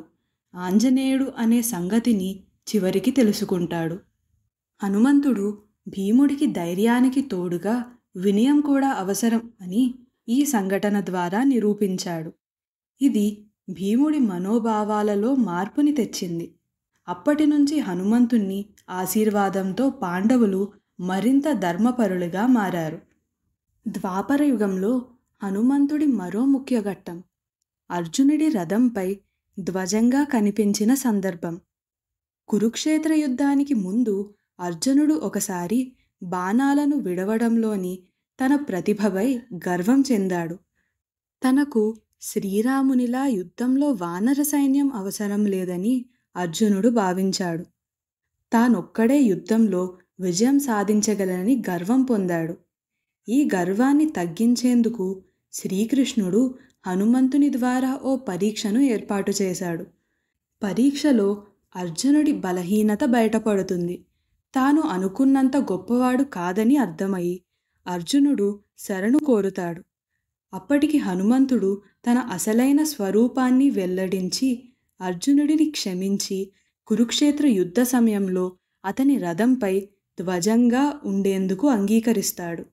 ఆంజనేయుడు అనే సంగతిని చివరికి తెలుసుకుంటాడు. హనుమంతుడు భీముడికి ధైర్యానికి తోడుగా వినయం కూడా అవసరం అని ఈ సంఘటన ద్వారా నిరూపించాడు. ఇది భీముడి మనోభావాలలో మార్పుని తెచ్చింది. అప్పటి నుంచి హనుమంతుని ఆశీర్వాదంతో పాండవులు మరింత ధర్మపరులుగా మారారు. ద్వాపరయుగంలో హనుమంతుడి మరో ముఖ్య ఘట్టం అర్జునుడి రథంపై ధ్వజంగా కనిపించిన సందర్భం. కురుక్షేత్ర యుద్ధానికి ముందు అర్జునుడు ఒకసారి బాణాలను విడవడంలోని తన ప్రతిభపై గర్వం చెందాడు. తనకు శ్రీరామునిలా యుద్ధంలో వానర సైన్యం అవసరం లేదని అర్జునుడు భావించాడు. తానొక్కడే యుద్ధంలో విజయం సాధించగలనని గర్వం పొందాడు. ఈ గర్వాన్ని తగ్గించేందుకు శ్రీకృష్ణుడు హనుమంతుని ద్వారా ఓ పరీక్షను ఏర్పాటు చేశాడు. పరీక్షలో అర్జునుడి బలహీనత బయటపడుతుంది. తాను అనుకున్నంత గొప్పవాడు కాదని అర్థమయ్యి అర్జునుడు శరణు కోరుతాడు. అప్పటికి హనుమంతుడు తన అసలైన స్వరూపాన్ని వెల్లడించి అర్జునుడిని క్షమించి కురుక్షేత్ర యుద్ధ సమయంలో అతని రథంపై ధ్వజంగా ఉండేందుకు అంగీకరిస్తాడు.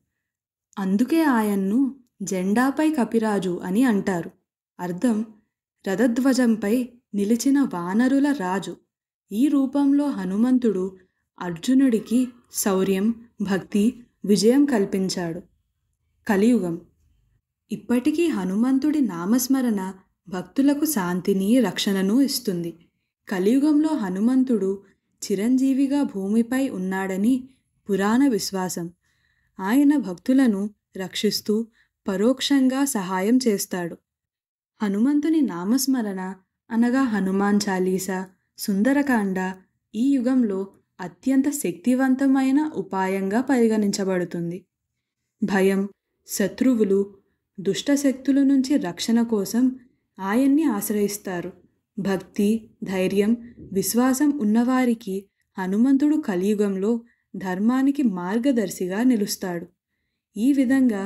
అందుకే ఆయన్ను జెండాపై కపిరాజు అని అంటారు. అర్థం రథధ్వజంపై నిలిచిన వానరుల రాజు. ఈ రూపంలో హనుమంతుడు అర్జునుడికి శౌర్యం, భక్తి, విజయం కల్పించాడు. కలియుగం. ఇప్పటికీ హనుమంతుడి నామస్మరణ భక్తులకు శాంతిని, రక్షణను ఇస్తుంది. కలియుగంలో హనుమంతుడు చిరంజీవిగా భూమిపై ఉన్నాడని పురాణ విశ్వాసం. ఆయన భక్తులను రక్షిస్తూ పరోక్షంగా సహాయం చేస్తాడు. హనుమంతుని నామస్మరణ అనగా హనుమాన్ చాలీసా, సుందరకాండ ఈ యుగంలో అత్యంత శక్తివంతమైన ఉపాయంగా పరిగణించబడుతుంది. భయం, శత్రువులు, దుష్టశక్తుల నుంచి రక్షణ కోసం ఆయన్ని ఆశ్రయిస్తారు. భక్తి, ధైర్యం, విశ్వాసం ఉన్నవారికి హనుమంతుడు కలియుగంలో ధర్మానికి మార్గదర్శిగా నిలుస్తాడు. ఈ విధంగా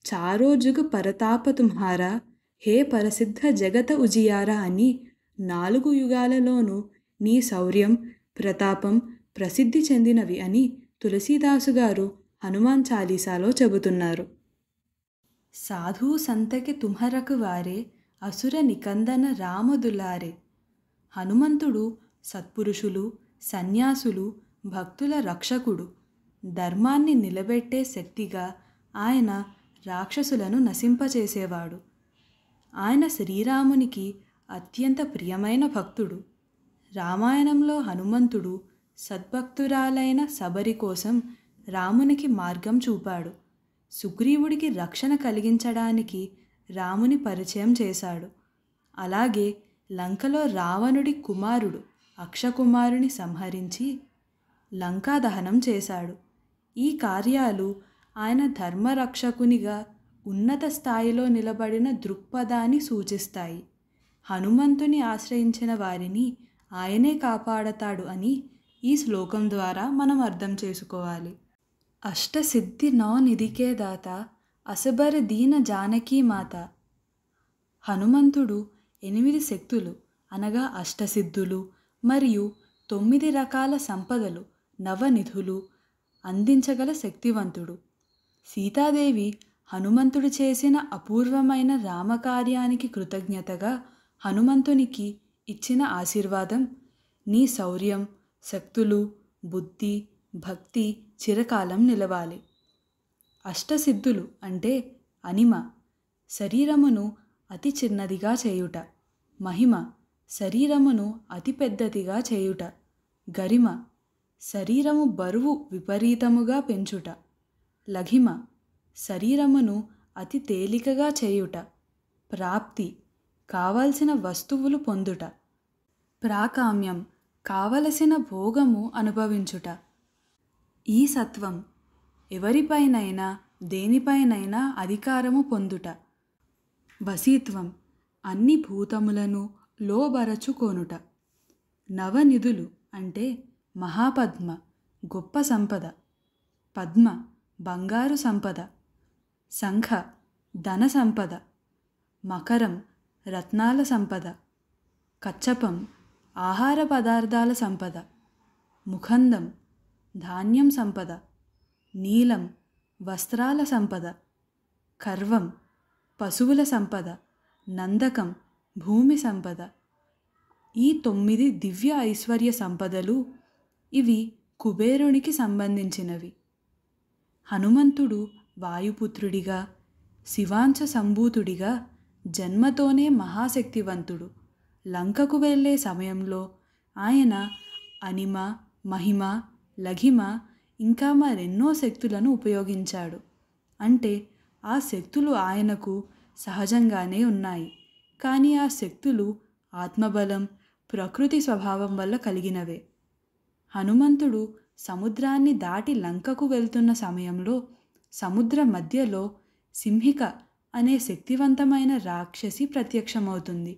చారో జుగ్ పరతాప తుమ్హారా, హే పరసిద్ధ జగత ఉజియారా అని 4 యుగాలలోనూ నీ శౌర్యం, ప్రతాపం ప్రసిద్ధి చెందినవి అని తులసీదాసు గారు హనుమాన్ చాలీసాలో చెబుతున్నారు. సాధు సంతకి తుమ్హరకు వారే అసుర నికందన రామదులారే. హనుమంతుడు సత్పురుషులు, సన్యాసులు, భక్తుల రక్షకుడు. ధర్మాన్ని నిలబెట్టే శక్తిగా ఆయన రాక్షసులను నశింపచేసేవాడు. ఆయన శ్రీరామునికి అత్యంత ప్రియమైన భక్తుడు. రామాయణంలో హనుమంతుడు సద్భక్తురాలైన శబరి కోసం రామునికి మార్గం చూపాడు. సుగ్రీవుడికి రక్షణ కలిగించడానికి రాముని పరిచయం చేశాడు. అలాగే లంకలో రావణుడి కుమారుడు అక్షకుమారుని సంహరించి లంకా దహనం చేశాడు. ఈ కార్యాలు ఆయన ధర్మరక్షకునిగా ఉన్నత స్థాయిలో నిలబడిన దృక్పథాన్ని సూచిస్తాయి. హనుమంతుని ఆశ్రయించిన వారిని ఆయనే కాపాడతాడు అని ఈ శ్లోకం ద్వారా మనం అర్థం చేసుకోవాలి. అష్టసిద్ధి నౌ నిధికే దాత అసబరి దీన జానకీ మాత. హనుమంతుడు 8 శక్తులు అనగా అష్టసిద్ధులు మరియు 9 రకాల సంపదలు నవనిధులు అందించగల శక్తివంతుడు. సీతాదేవి హనుమంతుడు చేసిన అపూర్వమైన రామకార్యానికి కృతజ్ఞతగా హనుమంతునికి ఇచ్చిన ఆశీర్వాదం, నీ శౌర్యం, శక్తులు, బుద్ధి, భక్తి చిరకాలం నిలవాలి. అష్టసిద్ధులు అంటే అనిమ, శరీరమును అతి చిన్నదిగా చేయుట. మహిమ, శరీరమును అతి పెద్దదిగా చేయుట. గరిమ, శరీరము బరువు విపరీతముగా పెంచుట. లఘిమ, శరీరమును అతి తేలికగా చేయుట. ప్రాప్తి, కావలసిన వస్తువులు పొందుట. ప్రాకామ్యం, కావలసిన భోగము అనుభవించుట. ఈ సత్వం, ఎవరిపైనైనా దేనిపైనైనా అధికారము పొందుట. వశీత్వం, అన్ని భూతములను లోబరచుకొనుట. నవనిధులు అంటే మహాపద్మ, గొప్ప సంపద. పద్మ, బంగారు సంపద. శంఖ, ధన సంపద. మకరం, రత్నాల సంపద. కచ్చపం, ఆహార పదార్థాల సంపద. ముఖందం, ధాన్యం సంపద. నీలం, వస్త్రాల సంపద. కర్వం, పశువుల సంపద. నందకం, భూమి సంపద. ఈ 9 దివ్య ఐశ్వర్య సంపదలు ఇవి కుబేరునికి సంబంధించినవి. హనుమంతుడు వాయుపుత్రుడిగా, శివాంశ సంభూతుడిగా జన్మతోనే మహాశక్తివంతుడు. లంకకు వెళ్ళే సమయంలో ఆయన అనిమ, మహిమ, లఘిమ ఇంకా మరెన్నో శక్తులను ఉపయోగించాడు. అంటే ఆ శక్తులు ఆయనకు సహజంగానే ఉన్నాయి. కానీ ఆ శక్తులు ఆత్మబలం, ప్రకృతి స్వభావం వల్ల కలిగినవే. హనుమంతుడు సముద్రాన్ని దాటి లంకకు వెళ్తున్న సమయంలో సముద్ర మధ్యలో సింహిక అనే శక్తివంతమైన రాక్షసి ప్రత్యక్షమవుతుంది.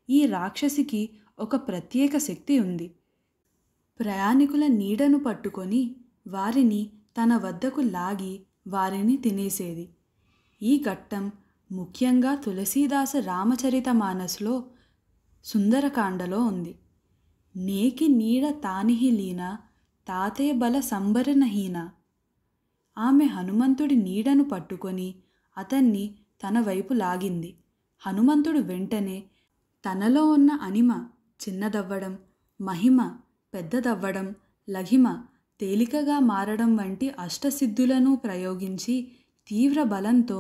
ఈ రాక్షసికి ఒక ప్రత్యేక శక్తి ఉంది. ప్రయాణికుల నీడను పట్టుకొని వారిని తన వద్దకు లాగి వారిని తినేసేది. ఈ ఘట్టం ముఖ్యంగా తులసీదాస రామచరితమానస్లో సుందరకాండలో ఉంది. నేకి నీడ తానిహి లీన తాతే బల సంబరనహీన. ఆమె హనుమంతుడి నీడను పట్టుకొని అతన్ని తన వైపు లాగింది. హనుమంతుడు వెంటనే తనలో ఉన్న అనిమ చిన్నదవ్వడం, మహిమ పెద్దదవ్వడం, లఘిమ తేలికగా మారడం వంటి అష్టసిద్ధులను ప్రయోగించి తీవ్ర బలంతో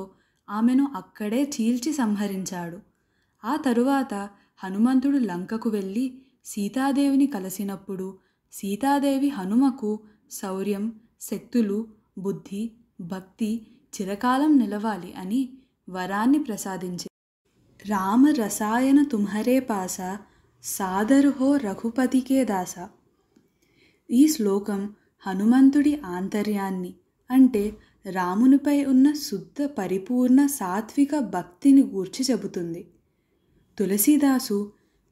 ఆమెను అక్కడే చీల్చి సంహరించాడు. ఆ తరువాత హనుమంతుడు లంకకు వెళ్ళి సీతాదేవిని కలిసినప్పుడు సీతాదేవి హనుమకు శౌర్యం, శక్తులు, బుద్ధి, భక్తి చిరకాలం నిలవాలి అని వరాన్ని ప్రసాదించింది. రామ రసాయన తుమ్హరే పాస సాదరు హో రఘుపతికే దాస. ఈ శ్లోకం హనుమంతుడి ఆంతర్యాన్ని అంటే రామునిపై ఉన్న శుద్ధ పరిపూర్ణ సాత్విక భక్తిని గూర్చి చెబుతుంది. తులసీదాసు,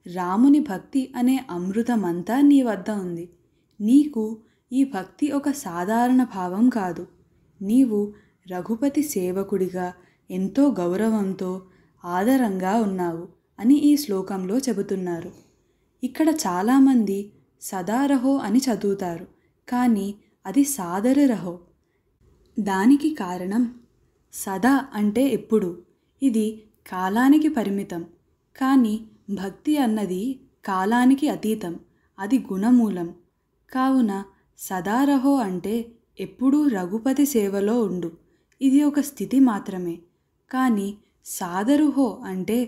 రాముని భక్తి అనే అమృతమంతా నీ వద్ద ఉంది. నీకు ఈ భక్తి ఒక సాధారణ భావం కాదు. నీవు రఘుపతి సేవకుడిగా ఎంతో గౌరవంతో ఆదరంగా ఉన్నావు అని ఈ శ్లోకంలో చెబుతున్నారు. ఇక్కడ చాలామంది సదారహో అని చదువుతారు, కానీ అది సాదర రహో. దానికి కారణం సదా అంటే ఎప్పుడు, ఇది కాలానికి పరిమితం. కానీ భక్తి అన్నది కాలానికి అతీతం, అది గుణమూలం. కావున సదారహో అంటే ఎప్పుడూ రఘుపతి సేవలో ఉండు, ఇది ఒక స్థితి మాత్రమే. కానీ సాదరుహో అంటే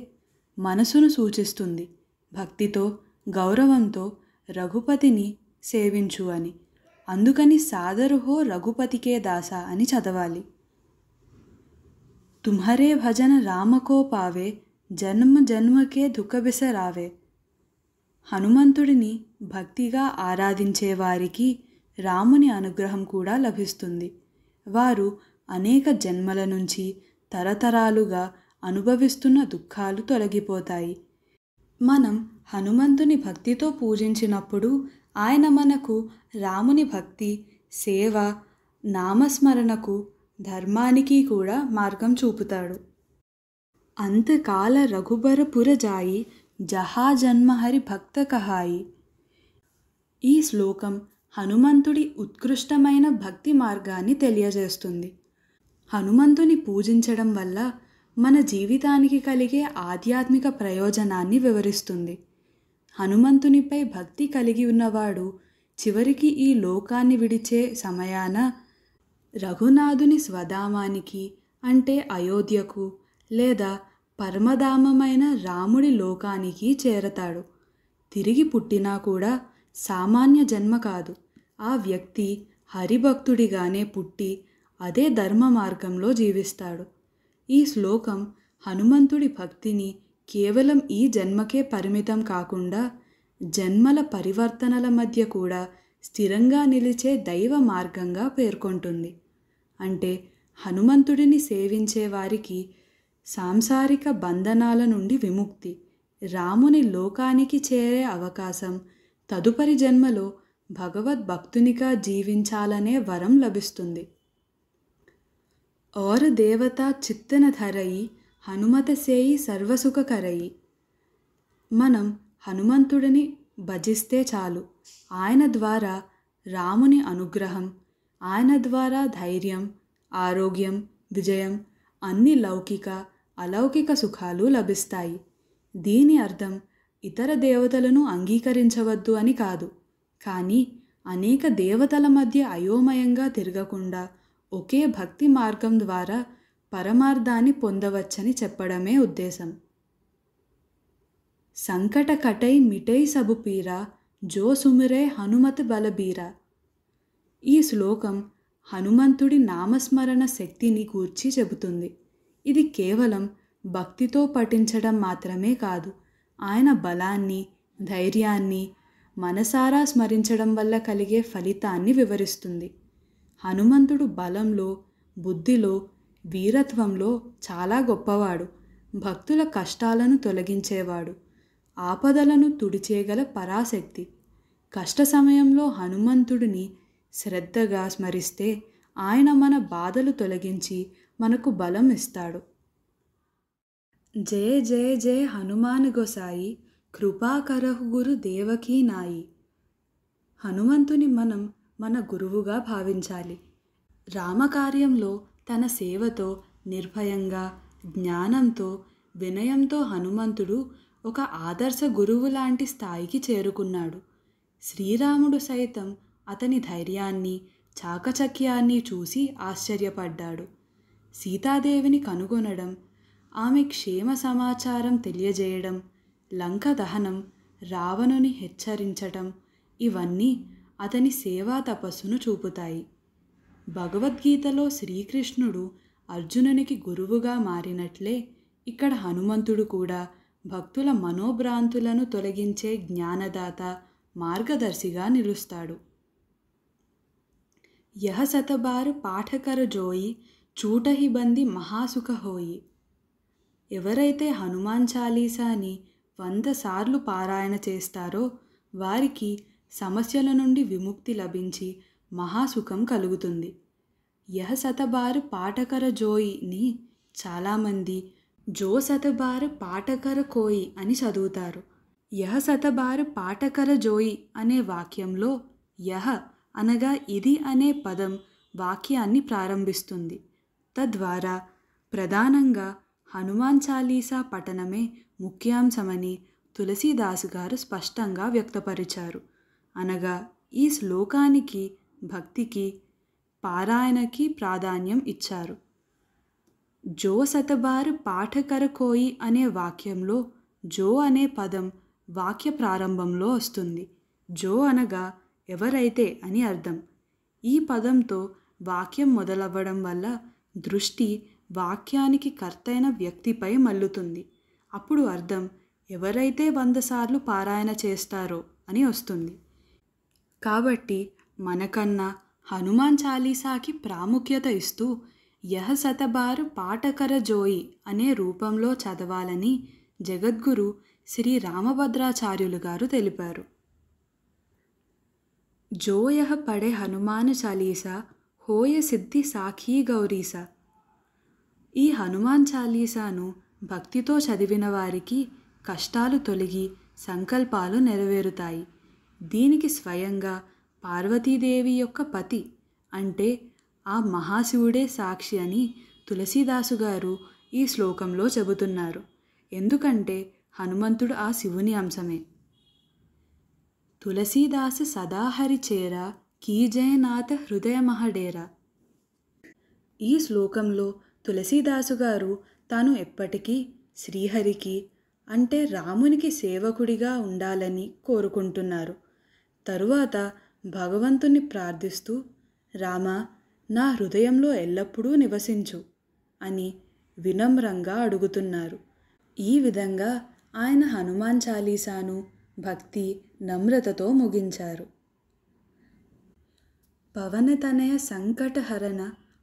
మనసును సూచిస్తుంది, భక్తితో గౌరవంతో రఘుపతిని సేవించు అని. అందుకని సాదరుహో రఘుపతికే దాస అని చదవాలి. తుమ్హరే భజన రామకో పావే, జన్మ జన్మకే దుఃఖబిసరావే. హనుమంతుడిని భక్తిగా ఆరాధించే వారికి రాముని అనుగ్రహం కూడా లభిస్తుంది. వారు అనేక జన్మల నుంచి తరతరాలుగా అనుభవిస్తున్న దుఃఖాలు తొలగిపోతాయి. మనం హనుమంతుని భక్తితో పూజించినప్పుడు ఆయన మనకు రాముని భక్తి, సేవ, నామస్మరణకు, ధర్మానికి కూడా మార్గం చూపుతాడు. అంతకాల రఘుబరపుర జాయి, జహా జన్మ హరి భక్త కహాయి. ఈ శ్లోకం హనుమంతుడి ఉత్కృష్టమైన భక్తి మార్గాన్ని తెలియజేస్తుంది. హనుమంతుని పూజించడం వల్ల మన జీవితానికి కలిగే ఆధ్యాత్మిక ప్రయోజనాన్ని వివరిస్తుంది. హనుమంతునిపై భక్తి కలిగి ఉన్నవాడు చివరికి ఈ లోకాన్ని విడిచే సమయాన రఘునాథుని స్వధామానికి అంటే అయోధ్యకు లేదా పరమధామమైన రాముడి లోకానికి చేరతాడు. తిరిగి పుట్టినా కూడా సామాన్య జన్మ కాదు, ఆ వ్యక్తి హరిభక్తుడిగానే పుట్టి అదే ధర్మ మార్గంలో జీవిస్తాడు. ఈ శ్లోకం హనుమంతుడి భక్తిని కేవలం ఈ జన్మకే పరిమితం కాకుండా జన్మల పరివర్తనల మధ్య కూడా స్థిరంగా నిలిచే దైవ మార్గంగా పేర్కొంటుంది. అంటే హనుమంతుడిని సేవించే వారికి సాంసారిక బంధనాల నుండి విముక్తి, రాముని లోకానికి చేరే అవకాశం, తదుపరి జన్మలో భగవద్భక్తునిగా జీవించాలనే వరం లభిస్తుంది. और देवता चित्तन धरई, హనుమత సేయి సర్వసుఖకరయి. మనం హనుమంతుడిని భజిస్తే చాలు, ఆయన ద్వారా రాముని అనుగ్రహం, ఆయన ద్వారా ధైర్యం, ఆరోగ్యం, విజయం, అన్ని లౌకిక అలౌకిక సుఖాలు లభిస్తాయి. దీని అర్థం ఇతర దేవతలను అంగీకరించవద్దు అని కాదు, కానీ అనేక దేవతల మధ్య అయోమయంగా తిరగకుండా ఒకే భక్తి మార్గం ద్వారా పరమార్థాన్ని పొందవచ్చని చెప్పడమే ఉద్దేశం. సంకట కటై మిటై సబు పీరా, జో సుమిరే హనుమత్ బలబీరా. ఈ శ్లోకం హనుమంతుడి నామస్మరణ శక్తిని గూర్చి చెబుతుంది. ఇది కేవలం భక్తితో పఠించడం మాత్రమే కాదు, ఆయన బలాన్ని, ధైర్యాన్ని మనసారా స్మరించడం వల్ల కలిగే ఫలితాన్ని వివరిస్తుంది. హనుమంతుడు బలంలో, బుద్ధిలో, వీరత్వంలో చాలా గొప్పవాడు. భక్తుల కష్టాలను తొలగించేవాడు, ఆపదలను తుడిచేగల పరాశక్తి. కష్ట సమయంలో హనుమంతుడిని శ్రద్ధగా స్మరిస్తే ఆయన మన బాధలు తొలగించి మనకు బలం ఇస్తాడు. జయ జయ జయ హనుమాన్ గోసాయి, కృపాకరహు గురు దేవకీ నాయి. హనుమంతుని మనం మన గురువుగా భావించాలి. రామకార్యంలో తన సేవతో, నిర్భయంగా, జ్ఞానంతో, వినయంతో హనుమంతుడు ఒక ఆదర్శ గురువు లాంటి స్థాయికి చేరుకున్నాడు. శ్రీరాముడు సైతం అతని ధైర్యాన్ని, చాకచక్యాన్ని చూసి ఆశ్చర్యపడ్డాడు. సీతాదేవిని కనుగొనడం, ఆమె క్షేమ సమాచారం తెలియజేయడం, లంక దహనం, రావణుని హెచ్చరించటం, ఇవన్నీ అతని సేవా తపస్సును చూపుతాయి. భగవద్గీతలో శ్రీకృష్ణుడు అర్జునునికి గురువుగా మారినట్లే ఇక్కడ హనుమంతుడు కూడా భక్తుల మనోభ్రాంతులను తొలగించే జ్ఞానదాత, మార్గదర్శిగా నిలుస్తాడు. యహ శతబార్ పాఠకర జోయి, చూటహి బంది మహాసుఖ హోయి. ఎవరైతే హనుమాన్ చాలీసాని 100 సార్లు పారాయణ చేస్తారో వారికి సమస్యల నుండి విముక్తి లభించి మహాసుఖం కలుగుతుంది. యహ శతబార్ పాఠకర జోయిని చాలామంది జో శతబార్ పాఠకర కోయి అని చదువుతారు. యహ శతబార్ పాఠకర జోయి అనే వాక్యంలో యహ అనగా ఇది అనే పదం వాక్యాన్ని ప్రారంభిస్తుంది. తద్వారా ప్రధానంగా హనుమాన్ చాలీసా పఠనమే ముఖ్యాంశమని తులసీదాసు గారు స్పష్టంగా వ్యక్తపరిచారు. అనగా ఈ శ్లోకానికి భక్తికి పారాయణకి ప్రాధాన్యం ఇచ్చారు. జో సతబార్ పాఠకర కోయి అనే వాక్యంలో జో అనే పదం వాక్య ప్రారంభంలో వస్తుంది. జో అనగా ఎవరైతే అని అర్థం. ఈ పదంతో వాక్యం మొదలవ్వడం వల్ల దృష్టి వాక్యానికి కర్తైన వ్యక్తిపై మల్లుతుంది. అప్పుడు అర్థం ఎవరైతే 100 సార్లు పారాయణ చేస్తారో అని వస్తుంది. కాబట్టి మనకన్నా హనుమాన్ చాలీసాకి ప్రాముఖ్యత ఇస్తూ యహ శతబార్ పాఠకర జోయి అనే రూపంలో చదవాలని జగద్గురు శ్రీ రామభద్రాచార్యులు గారు తెలిపారు. జో యహ పడే హనుమాన్ చాలీసా హోయ సిద్ధి సాఖీ గౌరీసా. ఈ హనుమాన్ చాలీసాను భక్తితో చదివిన వారికి కష్టాలు తొలగి సంకల్పాలు నెరవేరుతాయి. దీనికి స్వయంగా పార్వతీదేవి యొక్క పతి అంటే ఆ మహాశివుడే సాక్షి అని తులసీదాసు గారు ఈ శ్లోకంలో చెబుతున్నారు. ఎందుకంటే హనుమంతుడు ఆ శివుని అంశమే. తులసీదాసు సదాహరి చేరా కీజయనాథ హృదయ మహడేరా. ఈ శ్లోకంలో తులసీదాసు గారు తాను ఎప్పటికీ శ్రీహరికి అంటే రామునికి సేవకుడిగా ఉండాలని కోరుకుంటున్నారు. తరువాత భగవంతుని ప్రార్థిస్తూ రామ నా హృదయంలో ఎల్లప్పుడూ నివసించు అని వినమ్రంగా అడుగుతున్నారు. ఈ విధంగా ఆయన హనుమాన్ చాలీసాను భక్తి నమ్రతతో ముగించారు. పవనతనయ సంకటహరణ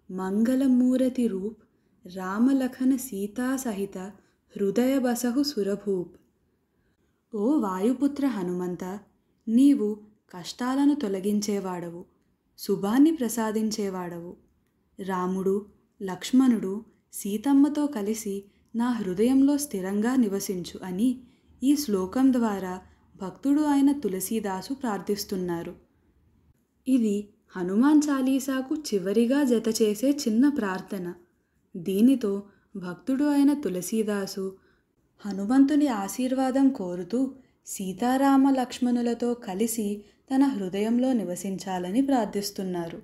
మంగళమూరతి రూప్ రామలఖన సీతా సహిత హృదయ బసహు సురభూప్. ఓ వాయుపుత్ర హనుమంత, నీవు కష్టాలను తొలగించేవాడవు, శుభాన్ని ప్రసాదించేవాడవు. రాముడు లక్ష్మణుడు సీతమ్మతో కలిసి నా హృదయంలో స్థిరంగా నివసించు అని ఈ శ్లోకం ద్వారా భక్తుడు అయిన తులసీదాసు ప్రార్థిస్తున్నారు. ఇది హనుమాన్ చాలీసాకు చివరిగా జత చేసే చిన్న ప్రార్థన. దీనితో భక్తుడు అయిన తులసీదాసు హనుమంతుని ఆశీర్వాదం కోరుతూ సీతారామ లక్ష్మణులతో కలిసి తన హృదయంలో నివసించాలని ప్రార్థిస్తున్నారు.